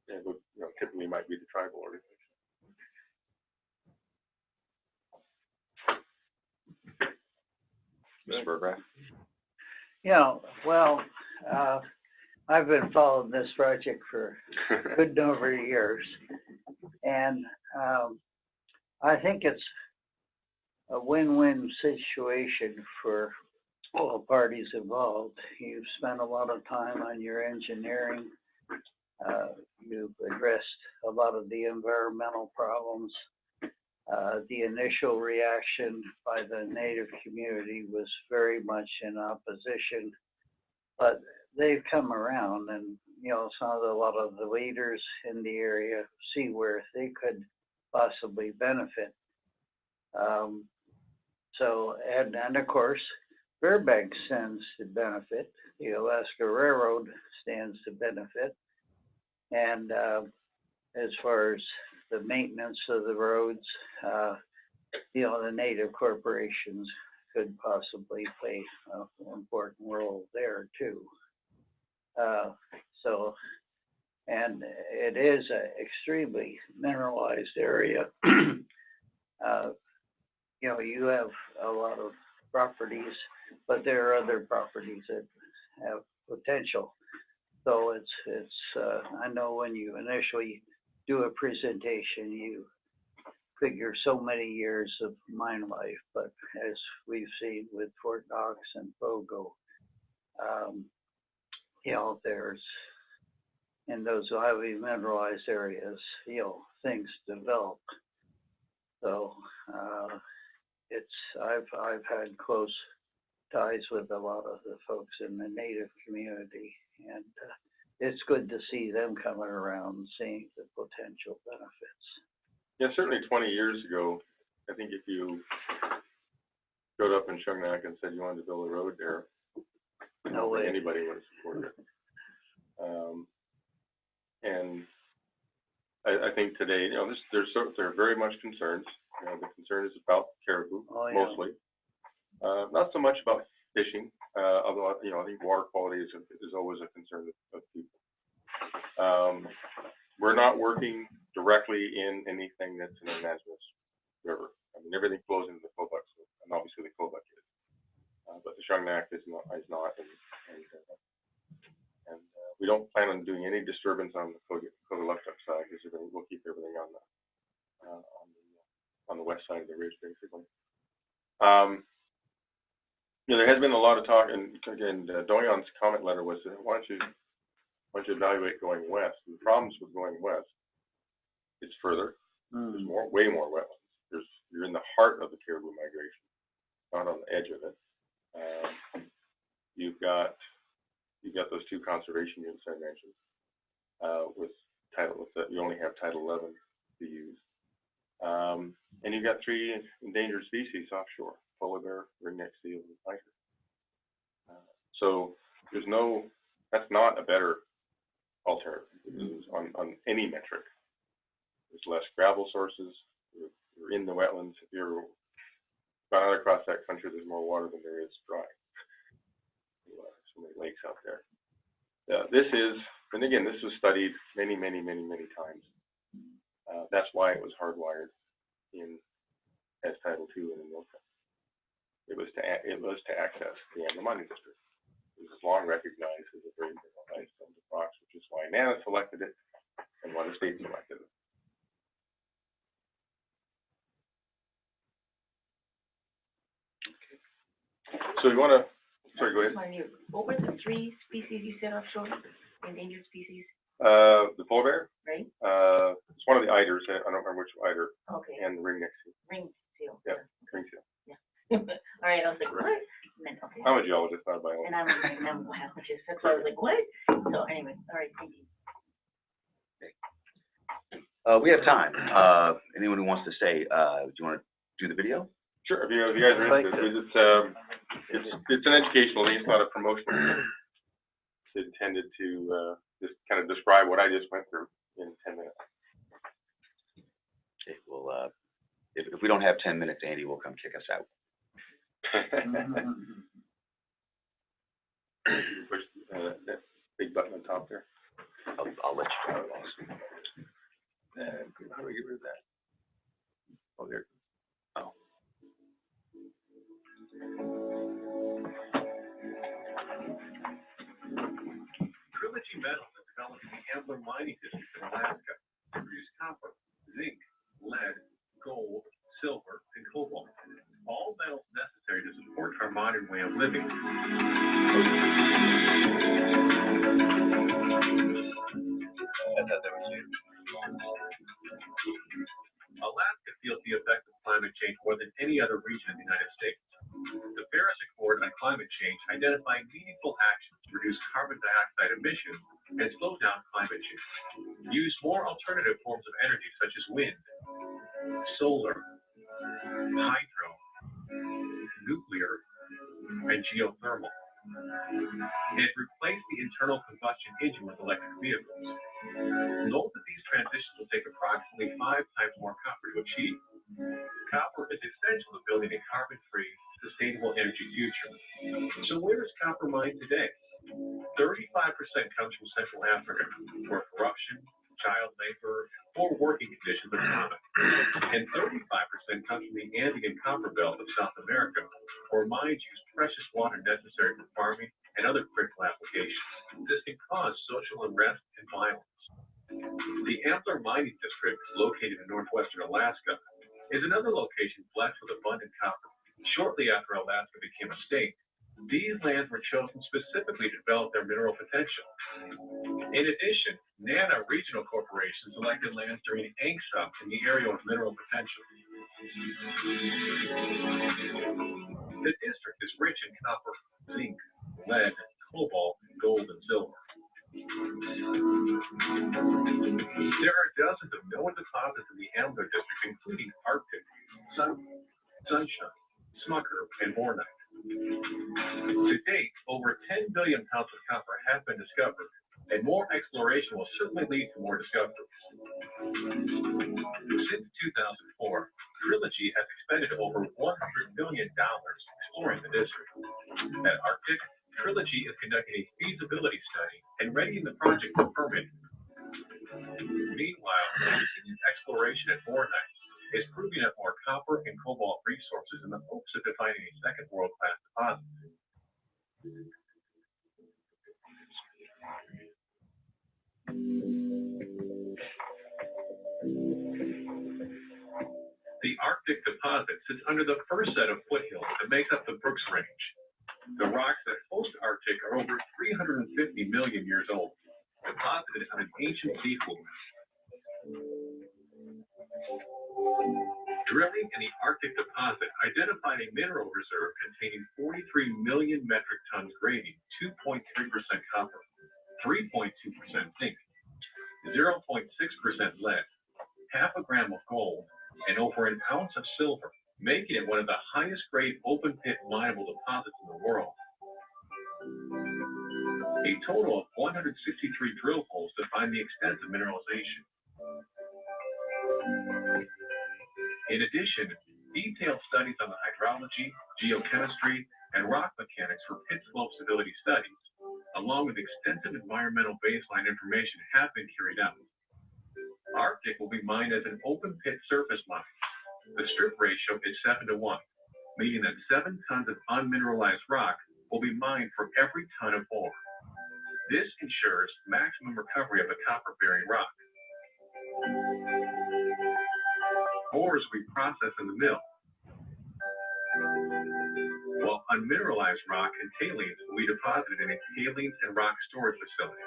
And it would, typically might be the tribal organization. Mr. Burgraff? Yeah, well, I've been following this project for a good number of years, and I think it's a win-win situation for all parties involved. You've spent a lot of time on your engineering. You've addressed a lot of the environmental problems. The initial reaction by the Native community was very much in opposition, but they've come around, and a lot of the leaders in the area see where they could possibly benefit. And of course, Fairbanks stands to benefit. The Alaska Railroad stands to benefit, and as far as the maintenance of the roads, the Native corporations could possibly play an important role there too. And it is an extremely mineralized area. You have a lot of properties, but there are other properties that have potential. So it's I know when you initially do a presentation, you figure so many years of mine life, but as we've seen with Fort Knox and Fogo, there's in those highly mineralized areas, things develop. So I've had close ties with a lot of the folks in the Native community, and it's good to see them coming around and seeing the potential benefits. Yeah, certainly 20 years ago, I think if you showed up in Shungnak and said you wanted to build a road there, No way. Anybody would have supported it. And I think today, there are very much concerns. The concern is about caribou, mostly. Not so much about fishing, although I think water quality is always a concern of people. We're not working directly in anything that's in the Nazareth River. I mean, everything flows into the Kobuk, and obviously the Kobuk is. But the Shungnak is not, and we don't plan on doing any disturbance on the Kogaluktuk side, because we'll keep everything on the west side of the ridge, basically. There has been a lot of talk, and again, Doyon's comment letter was, why don't you evaluate going west? And the problems with going west, it's further. There's way more wetlands. You're in the heart of the caribou migration, not on the edge of it. You've got those two conservation units I mentioned. You only have Title 11 to use, and you've got 3 endangered species offshore: polar bear, ringneck seal, and hiker. So that's not a better alternative on any metric. There's less gravel sources. You're in the wetlands. If you're gone out across that country, there's more water than there is dry. So many lakes out there. This is, and again, this was studied many times. That's why it was hardwired in as Title II in the Milka. It was to access the Ambler Mining District. It was long recognized as a very mineralized zone of rocks, which is why NANA selected it and why the state selected it. So you want to, sorry, go ahead. What were the 3 species you said offshore? Endangered species? The polar bear. Right? It's one of the eiders. I don't remember which eider. Okay. And the ringneck seal. Ring seal. Yeah, ring seal. Yeah. All right, I was like, what? And then, okay. I'm a geologist, not a biologist. And I'm a biologist. That's why I was like, what? So anyway, all right, thank you. We have time. Anyone who wants to say, do you want to do the video? Sure. If you guys are interested, it's an educational thing. It's not a promotional thing. It's intended to just kind of describe what I just went through in 10 minutes. Okay, well, if we don't have 10 minutes, Andy will come kick us out. Push that big button on top there. I'll let you try it also. How do we get rid of that? Oh, there. Oh. Trilogy Metals is developing the Ambler mining district in Alaska to produce copper, zinc, lead, gold, silver, and cobalt. All metals necessary to support our modern way of living. Alaska feels the effects of climate change more than any other region in the United States. The Paris Accord on climate change identified meaningful actions to reduce carbon dioxide emissions and slow down climate change. Use more alternative forms of energy such as wind, solar, hydro, nuclear, and geothermal. And replace the internal combustion engine with electric vehicles. Note that these transitions will take approximately 5 times more copper to achieve. Copper is essential to building a carbon-free, sustainable energy future. So where is copper mined today? 35% comes from Central Africa, where corruption, child labor, and poor working conditions are common. And 35% comes from the Andean copper belt of South America, where mines use precious water necessary for farming and other critical applications. This can cause social unrest and violence. The Ambler Mining District, located in northwestern Alaska, is another location blessed with abundant copper. Shortly after Alaska became a state, these lands were chosen specifically to develop their mineral potential. In addition, NANA Regional Corporation selected lands during ANCSA in the area of mineral potential. The district is rich in copper, zinc, lead, cobalt, gold, and silver. There are dozens of known deposits in the Ambler district, including Arctic, Sunshine, Smucker, and Bornite. To date, over 10 billion pounds of copper have been discovered, and more exploration will certainly lead to more discoveries. Since 2004, Trilogy has expended over $100 million exploring the district. At Arctic, Trilogy is conducting a feasibility study and readying the project for permitting. Meanwhile, exploration at Bornite is proving up more copper and cobalt resources in the hopes of defining a second world-class deposit. The Arctic deposit sits under the first set of foothills that makes up the Brooks Range. The rocks that host Arctic are over 350 million years old, deposited on an ancient seafloor. Drilling in the Arctic deposit identified a mineral reserve containing 43 million metric tons grading 2.3% copper, 3.2% zinc, 0.6% lead, half a gram of gold, and over an ounce of silver, making it one of the highest grade open pit mineable deposits in the world. A total of 163 drill holes to find the extent of mineralization. In addition, detailed studies on the hydrology, geochemistry, and rock mechanics for pit slope stability studies, along with extensive environmental baseline information, have been carried out. Arctic will be mined as an open pit surface mine. The strip ratio is 7:1, meaning that 7 tons of unmineralized rock will be mined for every ton of ore. This ensures maximum recovery of the copper-bearing rock. Ores will be processed in the mill, while unmineralized rock and tailings will be deposited in a tailings and rock storage facility.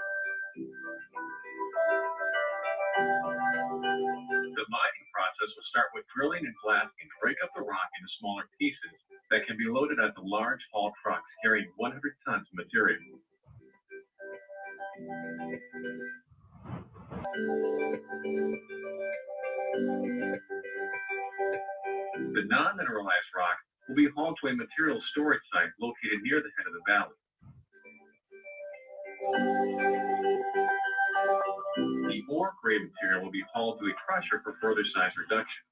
The mining process will start with drilling and blasting to break up the rock into smaller pieces that can be loaded onto large haul trucks carrying 100 tons of material. The non-mineralized rock will be hauled to a material storage site located near the head of the valley. The ore grade material will be hauled to a crusher for further size reduction.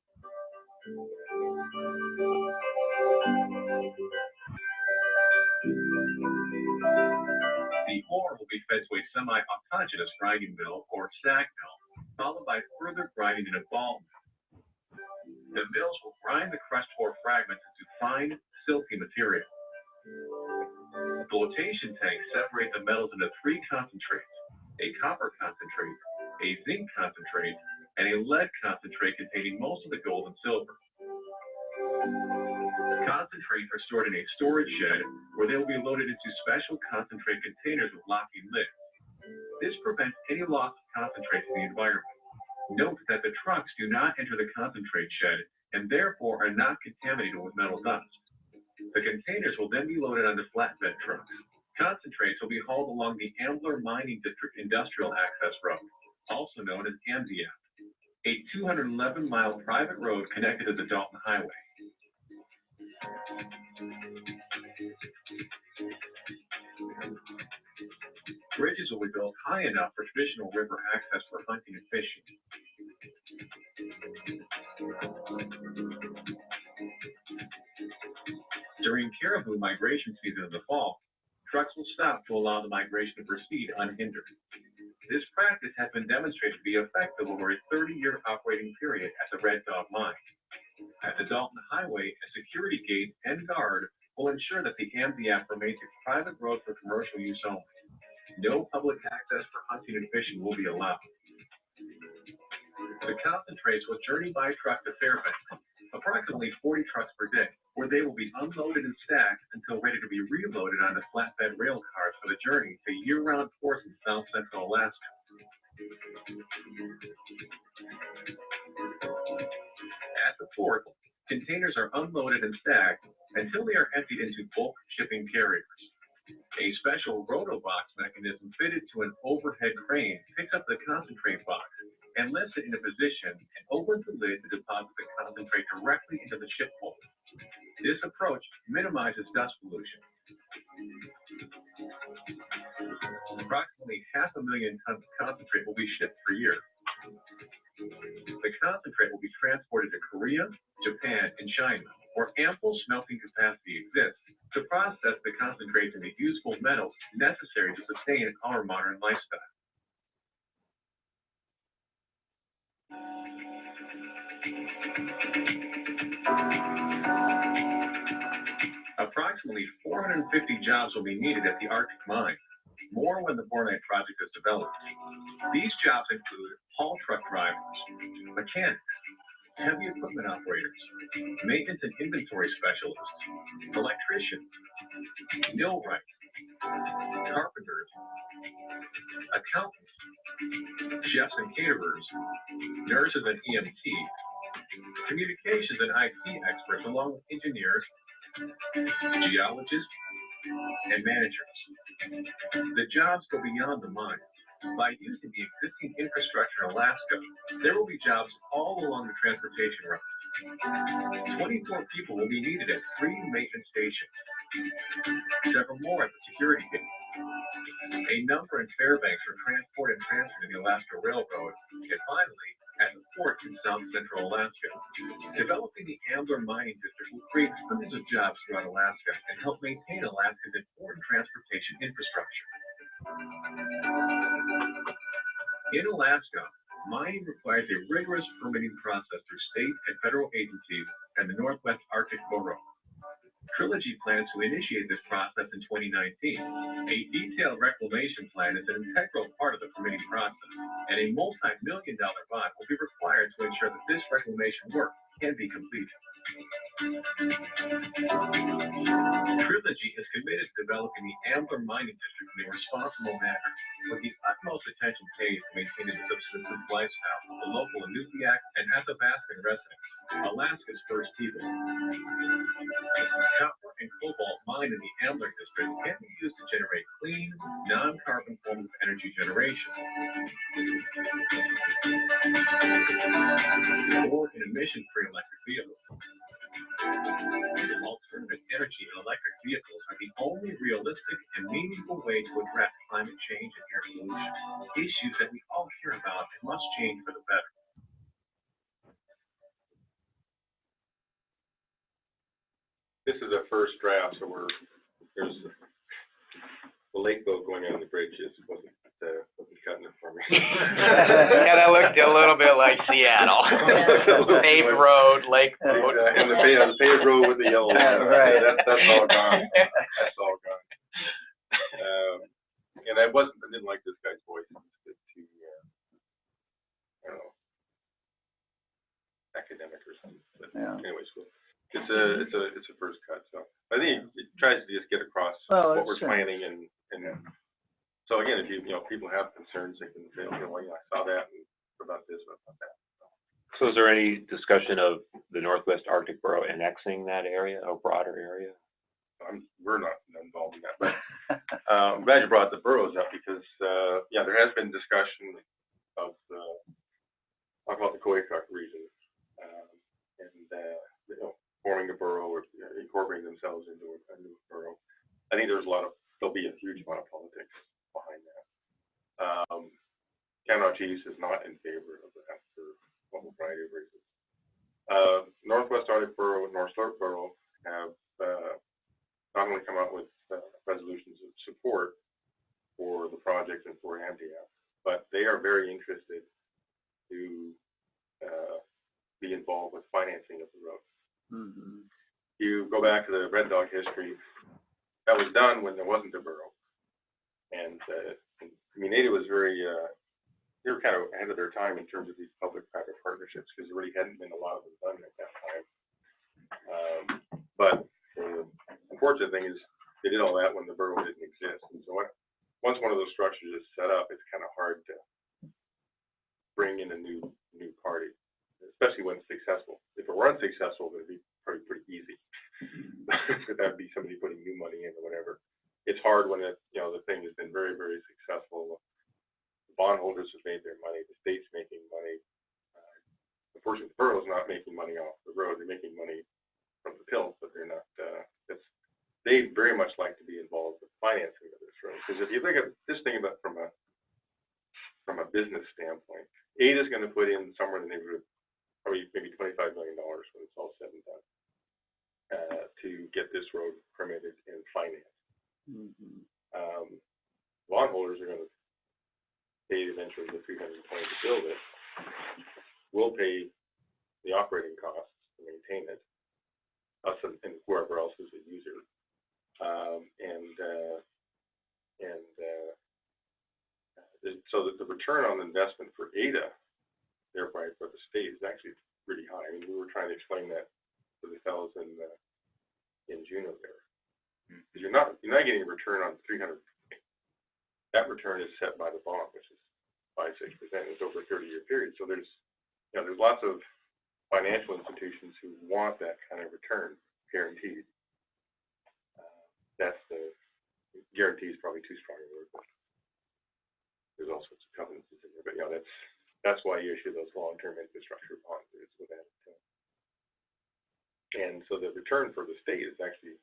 The ore will be fed to a semi-autogenous grinding mill or SAG mill, followed by further grinding in a ball mill. The mills will grind the crushed ore fragments into fine, silky material. The flotation tanks separate the metals into 3 concentrates: a copper concentrate, a zinc concentrate, and a lead concentrate containing most of the gold and silver. Concentrates are stored in a storage shed where they will be loaded into special concentrate containers with locking lids. This prevents any loss of concentrate to the environment. Note that the trucks do not enter the concentrate shed and therefore are not contaminated with metal dust. The containers will then be loaded onto flatbed trucks. Concentrates will be hauled along the Ambler Mining District Industrial Access Road, also known as AMDF, a 211-mile private road connected to the Dalton Highway. Bridges will be built high enough for traditional river access for hunting and fishing. During caribou migration season in the fall, trucks will stop to allow the migration to proceed unhindered. This practice has been demonstrated to be effective over a 30-year operating period at the Red Dog Mine. At the Dalton Highway, a security gate and guard will ensure that the AMDF remains a private road for commercial use only. No public access for hunting and fishing will be allowed. The concentrates will journey by truck to Fairbanks, approximately 40 trucks per day, where they will be unloaded and stacked until ready to be reloaded onto flatbed rail cars for the journey to year-round ports in south central Alaska. At the port, containers are unloaded and stacked until they are emptied into bulk shipping carriers. A special roto-box mechanism fitted to an overhead crane picks up the concentrate box and lifts it into position and opens the lid to deposit the concentrate directly into the ship hold. This approach minimizes dust pollution. Approximately 500,000 tons of concentrate will be shipped per year. The concentrate will be transported to Korea, Japan, and China, where ample smelting capacity exists to process the concentrates into useful metals necessary to sustain our modern lifestyle. Approximately 450 jobs will be needed at the Arctic mine, more when the Bornite project is developed. These jobs include haul truck drivers, mechanics, heavy equipment operators, maintenance and inventory specialists, electricians, millwrights, carpenters, accountants, chefs and caterers, nurses and EMTs, communications and IT experts, along with engineers, geologists, and managers. The jobs go beyond the mine. By using the existing infrastructure in Alaska, there will be jobs all along the transportation route. 24 people will be needed at 3 maintenance stations, several more at the security gate, A number in Fairbanks were transported and transferred to the Alaska Railroad, and finally, at the port in south central Alaska. Developing the Ambler mining district will create hundreds of jobs throughout Alaska and help maintain Alaska's important transportation infrastructure. In Alaska, mining requires a rigorous permitting process through state and federal agencies and the Northwest Arctic Borough. Trilogy plans to initiate this process in 2019. A detailed reclamation plan is an integral part of the permitting process, and a multi-million-dollar bond will be required to ensure that this reclamation work can be completed. Trilogy is committed to developing the Ambler mining district in a responsible manner, with the utmost attention paid to maintaining the subsistence lifestyle of the local Inupiaq and Athabascan residents, Alaska's first people. Copper and cobalt mined in the Ambler district can be used to generate clean, non-carbon forms of energy generation. Or in emission-free electric vehicles. Alternative energy and electric vehicles are the only realistic and meaningful way to address climate change and air pollution, issues that we all hear about and must change for the better. This is a first draft, so there's the lake boat going on the bridge wasn't cutting it for me. Yeah, that looked a little bit like Seattle. Paved road, lake boat. And the paved road with the yellow. Right. That's all gone. That's all gone. And I didn't like this guy's voice. It's too, I don't know, academic or something. But anyways, it's a first cut. So I think it tries to just get across what we're planning and so again, if people have concerns, they can say, okay, well, I saw that and what about this, what about that. So is there any discussion of the Northwest Arctic Borough annexing that area, a broader area? We're not involved in that, but I'm glad you brought the boroughs up because, there has been discussion of talk about the Koyukuk region and forming a borough or incorporating themselves into a new borough. I think there'll be a huge amount of politics behind that. Canada Cheese is not in favor of that for a variety of reasons. Northwest Arctic Borough and North Slope Borough have not only come out with resolutions of support for the project and for Amdiap, but they are very interested to be involved with financing of the road. Mm-hmm. You go back to the Red Dog history, that was done when there wasn't a borough. And Ada was they were kind of ahead of their time in terms of these public-private partnerships because there really hadn't been a lot of them done at that time. But the unfortunate thing is they did all that when the borough didn't exist. And so once one of those structures is set up, it's kind of hard to bring in a new party, especially when it's successful. If it were unsuccessful, it would be probably pretty easy. That would be somebody putting new money in or whatever. It's hard when the thing has been very, very successful. The bondholders have made their money. The state's making money. Unfortunately, the borough is not making money off the road. They're making money from the pills, but they're not. They very much like to be involved with financing of this road. Because if you think of this thing about from a business standpoint, Ada is going to put in somewhere in the neighborhood, probably maybe $25 million when it's all said and done, to get this road permitted and financed. Mm-hmm. Bondholders are going to pay eventually the $320 to build it. We'll pay the operating costs to maintain it, us and whoever else is a user. So that the return on investment for Ada, thereby for the state, is actually pretty high. I mean, we were trying to explain that to the fellows in Juneau there. Because you're not getting a return on $300. That return is set by the bond, which is 5-6%. It's over a 30-year period. So there's lots of financial institutions who want that kind of return guaranteed. That's the guarantee is probably too strong a word, but there's all sorts of covenants in there. But that's why you issue those long-term infrastructure bonds. It's with that. And so the return for the state is actually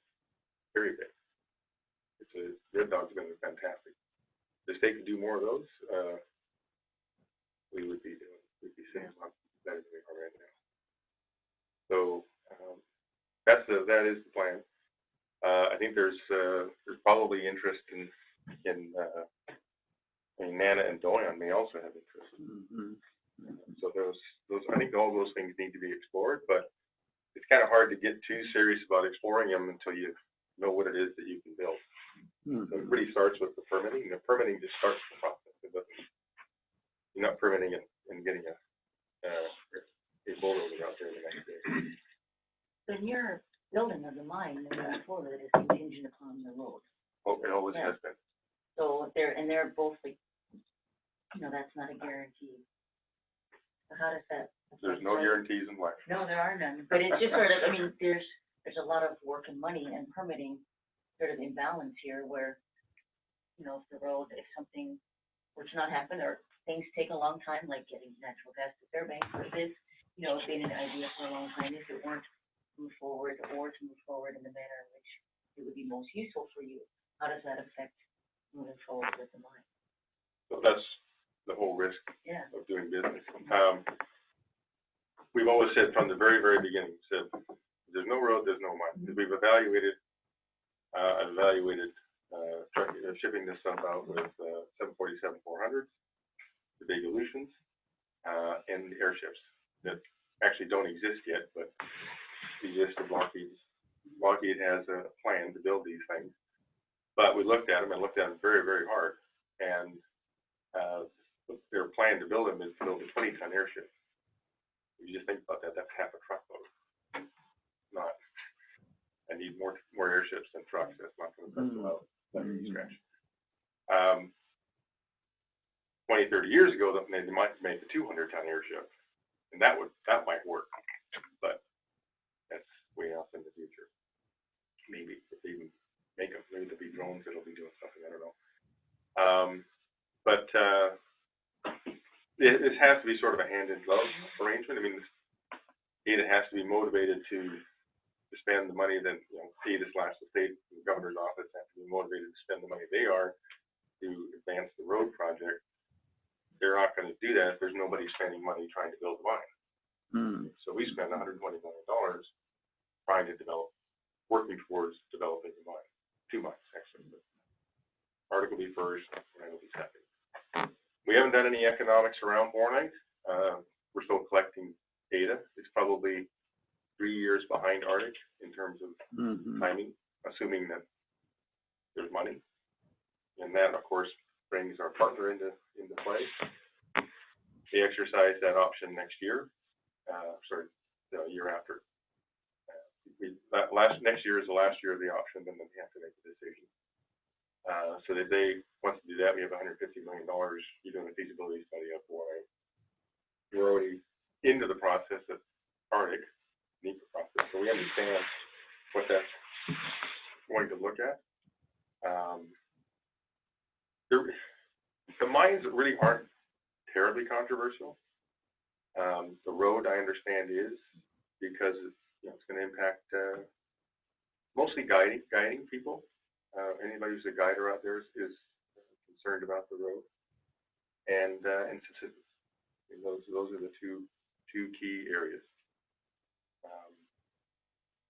very big. Red Dog's been a fantastic state could do more of those, we'd be saying a lot better than we are right now. So, that is the plan. I think there's probably interest in I mean, Nana and Doyon may also have interest. Mm-hmm. So those, I think all those things need to be explored, but it's kind of hard to get too serious about exploring them until you know what it is that you can build. So it really starts with the permitting. The permitting just starts the process. It doesn't, you're not permitting it and getting a bulldozer out there the next day. Then your building of the mine, the moving forward, is contingent upon the road. Oh, it always has been. So they're both like, that's not a guarantee. So how does that? There's no guarantees in life. No, there are none, but it's just sort of, I mean, there's a lot of work and money and permitting sort of imbalance here where, if the road, if something were to not happen or things take a long time, like getting natural gas to Fairbanks, or this, it's been an idea for a long time, if it weren't move forward or to move forward in the manner in which it would be most useful for you, how does that affect moving forward with the mine? So that's the whole risk Yeah. of doing business. We've always said from the very, very beginning, there's no road, there's no mine. Because we've evaluated shipping this stuff out with 747-400s, the big Aleutians, and the airships that actually don't exist yet, but exist in Lockheed. Lockheed has a plan to build these things, but we looked at them very, very hard, and their plan to build them is to build a 20-ton airship. If you just think about that, that's half a truckload. Not, I need more airships than trucks. That's not going to pencil out by any stretch. 20, 30 years ago, they might make a 200-ton airship, and that might work, but that's way off in the future. Maybe if they even make them, maybe there'll be drones that'll be doing something. I don't know. This has to be sort of a hand-in-glove arrangement. I mean, Ada has to be motivated to spend the money that, Ada/the state, the governor's office has to be motivated to spend the money they are to advance the road project. They're not going to do that if there's nobody spending money trying to build a mine. So we spend $120 million trying to working towards developing the mine. 2 mines, actually. But Arctic will be first, and will be second. We haven't done any economics around Bornite. We're still collecting data. It's probably 3 years behind Arctic in terms of timing, assuming that there's money. And that, of course, brings our partner into play. They exercise that option next year. The year after. Next year is the last year of the option, and then we have to make a decision. So that they want to do that, we have $150 million even a feasibility study up for it. We're already into the process of Arctic, NEPA process, so we understand what that's going to look at. The mines really aren't terribly controversial. The road, I understand, is because it's going to impact mostly guiding people. Anybody who's a guider out there is concerned about the road, and subsistence. And those are the two key areas.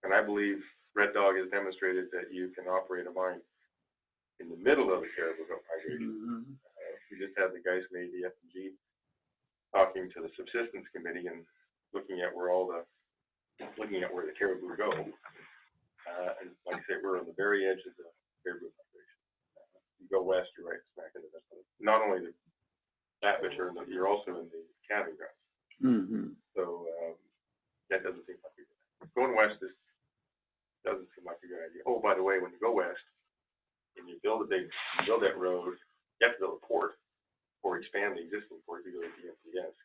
And I believe Red Dog has demonstrated that you can operate a mine in the middle of the Caribou Belt migration. We just had the guys from ADF&G talking to the subsistence committee and looking at where the caribou go. And like I said, we're on the very edge of the caribou migration. You go west, you're right smack in the middle. Not only that, but you're also in the calving grounds. So that doesn't seem like a good idea. Going west doesn't seem like a good idea. Oh, by the way, when you go west and you build that road, you have to build a port or expand the existing port to go to DMPS,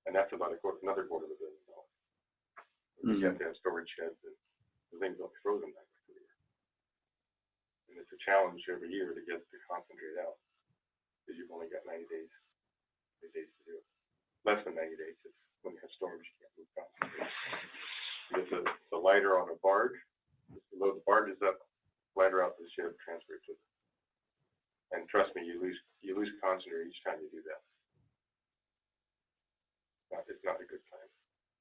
and that's about another $250 million. You have to have storage sheds and the things don't throw them that much. And it's a challenge every year to get the concentrate out because you've only got 90 days to do it. Less than 90 days. It's when you have storms, you can't move concentrate. Because the lighter on a barge, just load the barges up, lighter out the ship, transfer it to the And trust me, you lose concentrate each time you do that. It's not a good plan.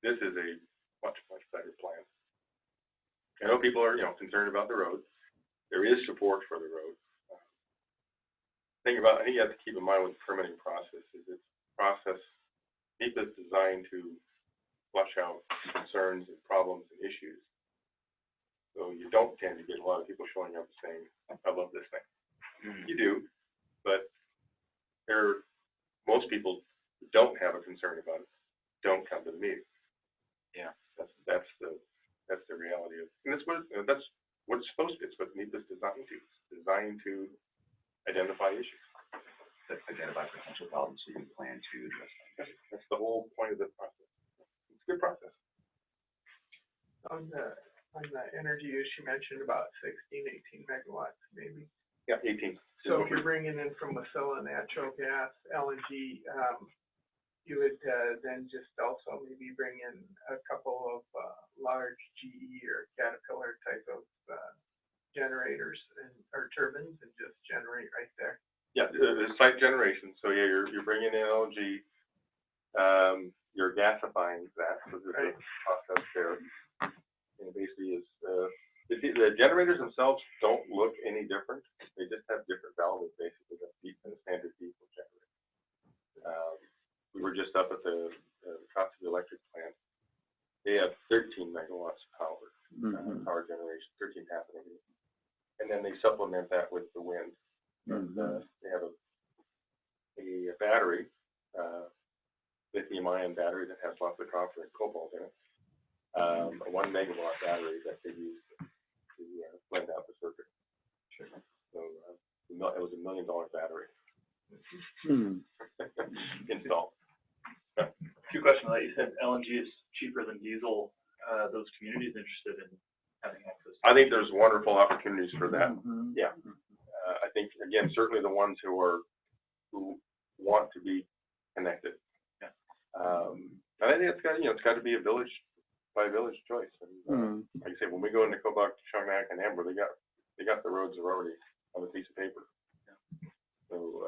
This is a much, much better plan. I know people are, concerned about the road. There is support for the road. I think you have to keep in mind with the permitting process is it's process, NEPA is designed to flush out concerns and problems and issues. So you don't tend to get a lot of people showing up saying, I love this thing. You do, but most people who don't have a concern about it don't come to the meeting. Yeah. That's the reality of, and that's what it's supposed to be. It's what NEPA is designed to. It's designed to identify issues. Identify potential problems so you can plan to address them. That's the whole point of the process. It's a good process. On the energy use, you mentioned about 16, 18 megawatts maybe. Yeah, 18. So if you're bringing in from Wasilla natural gas, LNG, you would then just also maybe bring in a couple of large GE or Caterpillar type of generators or turbines and just generate right there. Yeah, the site generation. So yeah, you're bringing in LNG. You're gasifying that. So there's a process there. And it basically is the generators themselves don't look any different. They just have different valves basically than a standard diesel generator. We were just up at the Costa Electric plant. They have 13 megawatts of power, power generation, 13 happening. And then they supplement that with the wind. And, they have a battery, lithium-ion battery that has lots of copper and cobalt in it. A 1 megawatt battery that they use to blend out the circuit. So it was $1 million battery installed. Two questions. You said LNG is cheaper than diesel. Those communities interested in having access to I think there's wonderful opportunities for that. Yeah. Mm-hmm. I think, again, certainly the ones who want to be connected. Yeah. And I think it's got to be a village by village choice. And, like I say, when we go into Kobach, Charmac, and Ambler, they got the roads are already on a piece of paper. Yeah. So,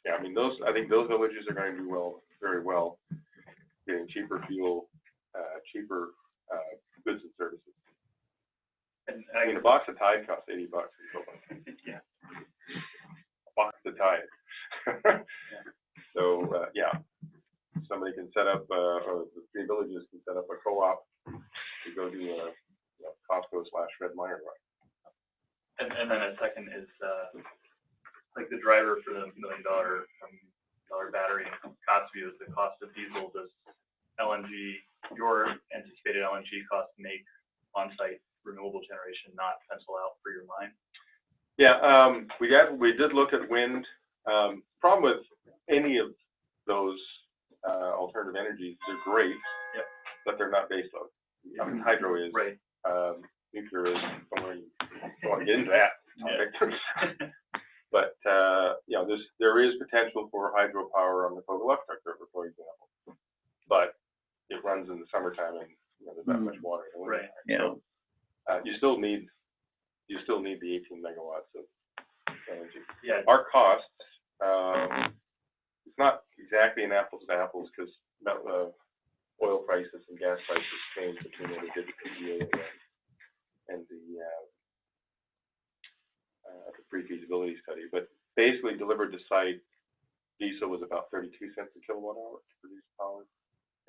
yeah, I mean, I think those villages are going to do very well, getting cheaper fuel, cheaper goods and services. And I mean, a box of Tide costs $80 in Kobach. Yeah. A box of Tide. So, yeah, somebody can set up, or the three villages can set up a co-op to go do a Costco/Red Miner run. And then a second is like the driver for the $1 million battery cost view is the cost of diesel. Does LNG, your anticipated LNG cost, make on-site renewable generation not pencil out for your line? Yeah, we did look at wind. Problem with any of those alternative energies, they're great, but they're not base load. I mean, hydro is, right. Nuclear is, I don't want to get into that. Yeah. But there is potential for hydropower on the Koguluktuk River, for example. But it runs in the summertime, and there's not much water in the winter. Right. Yeah. So, you still need the 18 megawatts of energy. Yeah. Our costs, it's not exactly an apples to apples because oil prices and gas prices change between when we did the PGA and the pre-feasibility study. But basically, delivered to site, diesel was about 32 cents a kilowatt hour to produce power.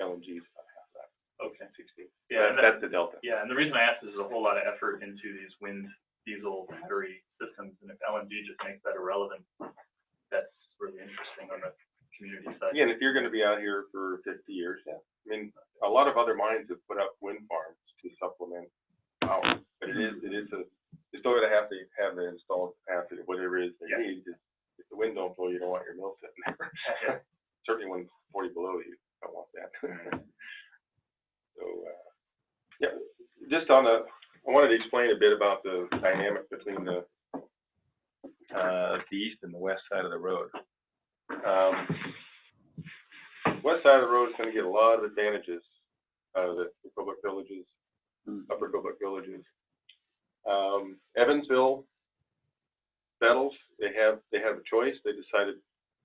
LNG is about half that. Okay. 16. Yeah, that's the delta. Yeah, and the reason I asked is there's a whole lot of effort into these wind, diesel, battery systems, and if LNG just makes that irrelevant, that's really interesting on the community side. Again, if you're going to be out here for 50 years, I mean, a lot of other mines have put up wind farms to supplement power, but you still going to have to have the installed capacity, whatever it is they need. If the wind don't blow, you don't want your mill sitting there. Certainly when it's 40 below, you don't want that. So, just I wanted to explain a bit about the dynamic between the east and the west side of the road. West side of the road is going to get a lot of advantages out of the Kobach villages, upper Kobach villages. Evansville settles they have a choice. They decided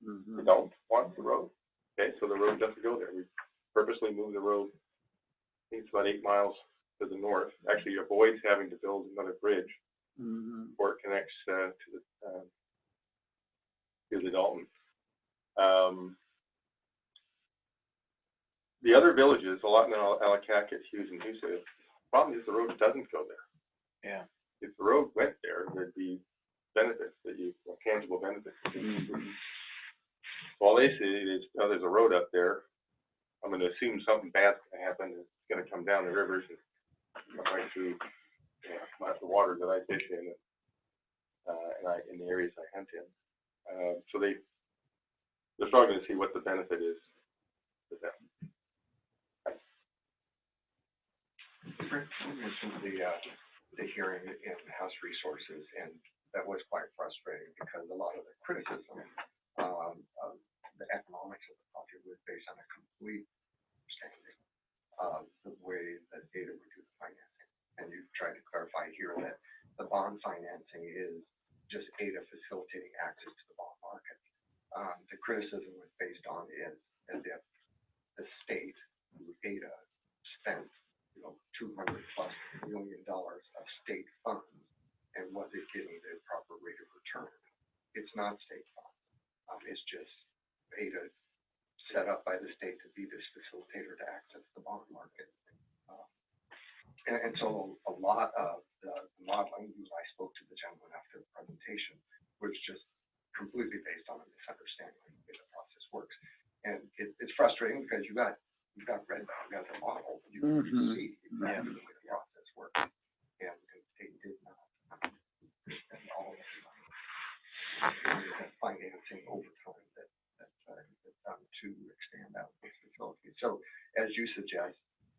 they don't want the road. Okay, so the road doesn't go there. We purposely moved the road, I think it's about 8 miles to the north. Actually, avoids having to build another bridge before it connects to the Dalton. The other villages, a lot in Alacaca, Hughes, and Huse, the problem is the road doesn't go there. Yeah. If the road went there, there'd be benefits tangible benefits. All they see is, oh, there's a road up there. I'm going to assume something bad's going to happen. It's going to come down the rivers and right through the water that I fish in, and in the areas I hunt in. So they're struggling to see what the benefit is to them. You mentioned the hearing in House Resources, and that was quite frustrating because a lot of the criticism of the economics of the project was based on a complete understanding of the way that Ada would do the financing. And you've tried to clarify here that the bond financing is just Ada facilitating access to the bond market. The criticism was based on is as if the state, through Ada, spent $200+ million of state funds, and was it getting the proper rate of return? It's not state funds. It's just Ada set up by the state to be this facilitator to access the bond market. And so a lot of the modeling, I spoke to the gentleman after the presentation, was just completely based on a misunderstanding of the way the process works. And it's frustrating because you've got red, you've got the model, you can see exactly the way the process works. And the state did not spend all of the money on financing over time that's done to expand out this facility. So as you suggest,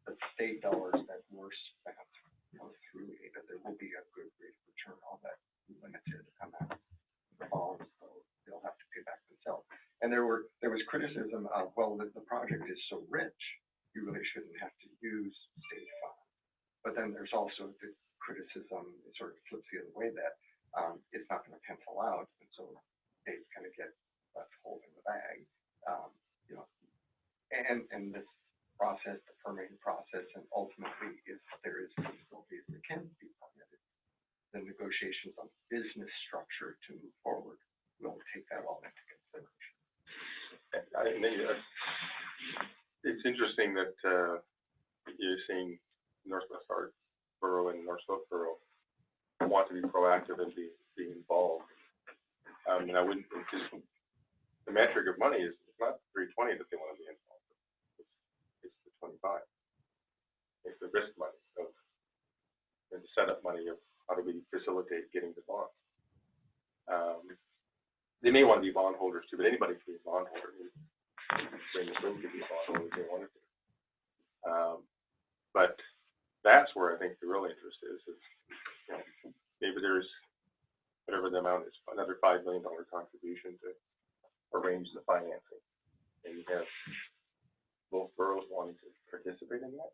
the state dollars that were spent through Ada, there will be a good rate of return on that limited amount of bonds, so they'll have to pay back themselves. And there was criticism of, well, the project is so rich, you really shouldn't have to use state funds. But then there's also the criticism, it sort of flips the other way, that it's not going to pencil out, and so states kind of get left holding the bag. And this process, the permitting process, and ultimately, if there is feasibility, if it can be permitted, the negotiations on business structure to move forward will take that all into consideration. It's interesting that you're seeing Northwest Borough and North Slope Borough want to be proactive and be involved. And I wouldn't just the metric of money is not 320 that they want to be involved. It's the 25. It's the risk money and the setup money of how do we facilitate getting the bonds. They may want to be bondholders too, but anybody can be a bondholder. Bring the room could be a bondholder if they wanted to. But that's where I think the real interest is maybe there's whatever the amount is, another $5 million contribution to arrange the financing, and you have both boroughs wanting to participate in that.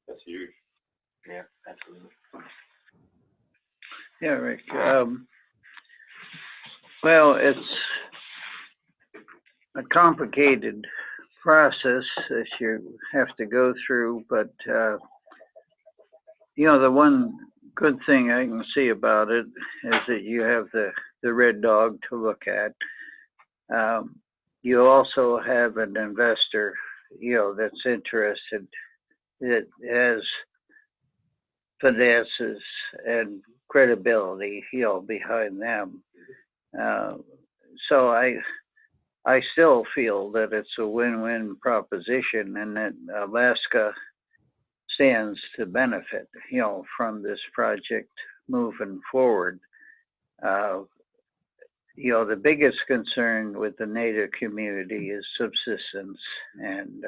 That's huge. Yeah, absolutely. Yeah, Rick. Well, it's a complicated process that you have to go through, but the one good thing I can see about it is that you have the red dog to look at. You also have an investor, that's interested, that has finances and credibility, behind them. So I still feel that it's a win-win proposition, and that Alaska stands to benefit, from this project moving forward. The biggest concern with the Native community is subsistence, and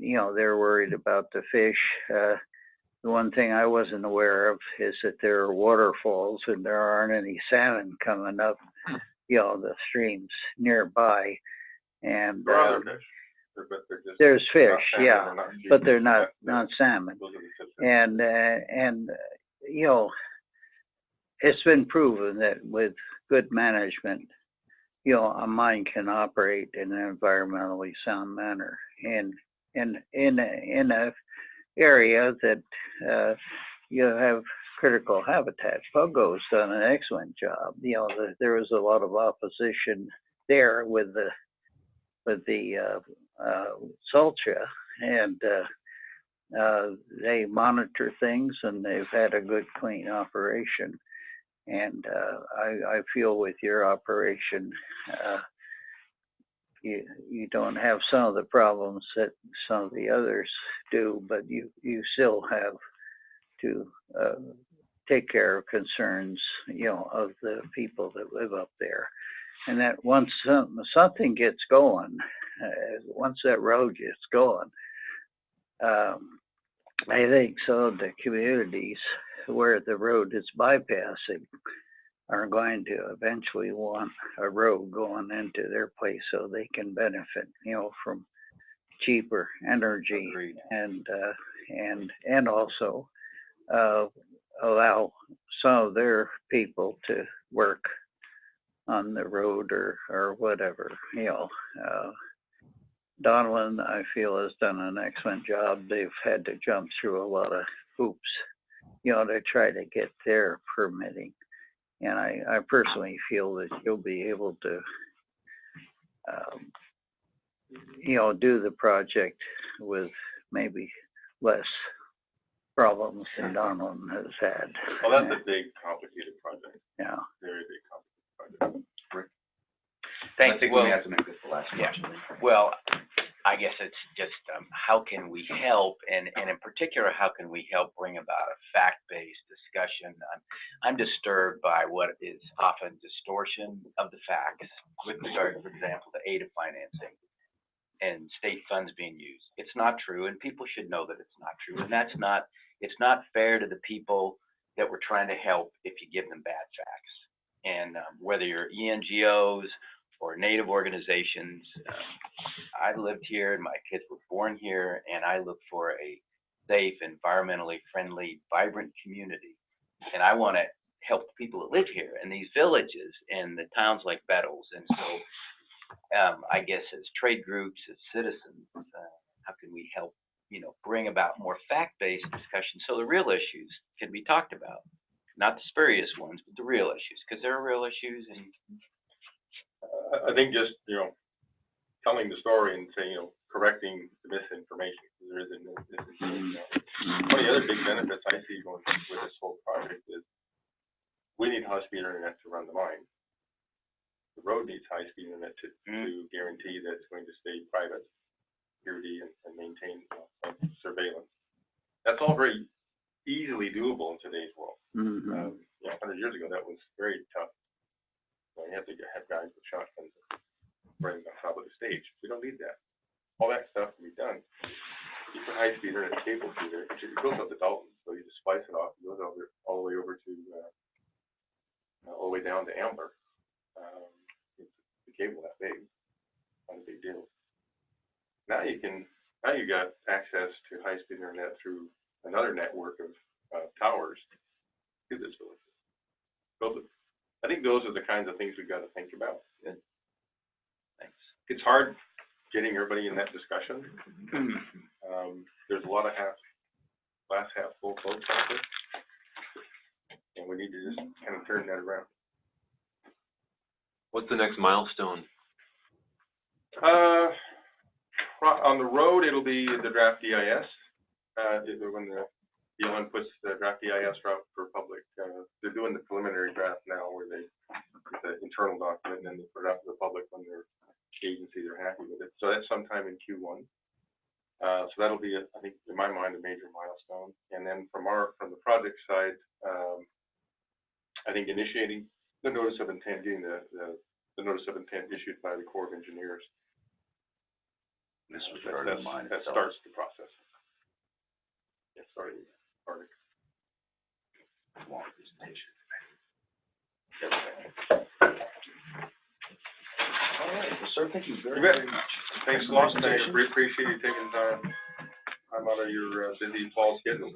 they're worried about the fish. The one thing I wasn't aware of is that there are waterfalls and there aren't any salmon coming up, the streams nearby. And There are other fish, but they're just there's fish, salmon, but they're not not salmon. those are the fish. And it's been proven that with good management, you know, a mine can operate in an environmentally sound manner. And in a area that you have critical habitat. Pogo's done an excellent job. You know, there was a lot of opposition there with the Salcha, and they monitor things, and they've had a good, clean operation. And I feel with your operation, you don't have some of the problems that some of the others do, but you still have to take care of concerns, you know, of the people that live up there. And that once something gets going, once that road gets going, I think some of the communities where the road is bypassing are going to eventually want a road going into their place so they can benefit, you know, from cheaper energy. Agreed. And also allow some of their people to work on the road or whatever, you know. Donlin, I feel, has done an excellent job. They've had to jump through a lot of hoops, you know, to try to get their permitting. And I personally feel that you'll be able to, you know, do the project with maybe less problems than Donlin has had. Well, that's a big, complicated project. Yeah. Very big, complicated project. Thanks. I think Well, we have to make this the last yeah. question. Well, I guess it's just how can we help, and in particular, how can we help bring about a fact-based discussion? I'm disturbed by what is often distortion of the facts with regard, for example, to AIDA financing and state funds being used. It's not true, and people should know that it's not true. And it's not fair to the people that we're trying to help if you give them bad facts. And whether you're ENGOs or Native organizations, I lived here and my kids were born here, and I look for a safe, environmentally friendly, vibrant community. And I want to help the people that live here in these villages and the towns like Bettles. And so I guess as trade groups, as citizens, how can we help, you know, bring about more fact-based discussion so the real issues can be talked about? Not the spurious ones, but the real issues, because there are real issues. And I think just, you know, telling the story and saying, you know, correcting the misinformation. There is a misinformation. One of the other big benefits I see going with this whole project is we need high-speed internet to run the mine. The road needs high-speed internet to guarantee that it's going to stay private, security, and maintain surveillance. That's all very easily doable in today's world. Mm-hmm. You know, 100 years ago, that was very tough. So you have to have guys with shotguns running on top of the stage. We don't need that. All that stuff can be done. You put high-speed internet cable through there. It goes up to Dalton, so you just splice it off. It goes over all the way over to all the way down to Ambler. The cable that big, not a big deal. Now you got access to high-speed internet through another network of towers to this village. I think those are the kinds of things we've got to think about. Good. Thanks. It's hard getting everybody in that discussion. There's a lot of glass half full folks out there, and we need to just kind of turn that around. What's the next milestone? On the road, it'll be the draft EIS. When the DLN puts the draft EIS out for public, they're doing the preliminary draft now, where they get the internal document and then they put it out to the public when their agencies are happy with it. So that's sometime in Q1. So that'll be, I think, in my mind, a major milestone. And then from the project side, I think initiating the notice of intent, getting the notice of intent issued by the Corps of Engineers. This was part of mine. That starts the process. Yeah, starting. Long presentation. All right, well, sir, thank you very, You bet. very much. Thanks a lot. I appreciate you taking time out of your busy fall schedule.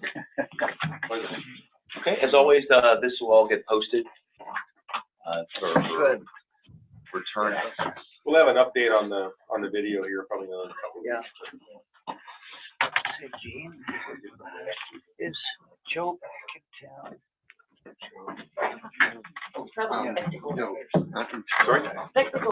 Pleasure. Okay, as always, this will all get posted, for Good. Return. We'll have an update on the video here probably in another couple of Yeah. weeks. Hey, Gene, is Joe back in town? Probably spectacle. No, Sorry? Spectacle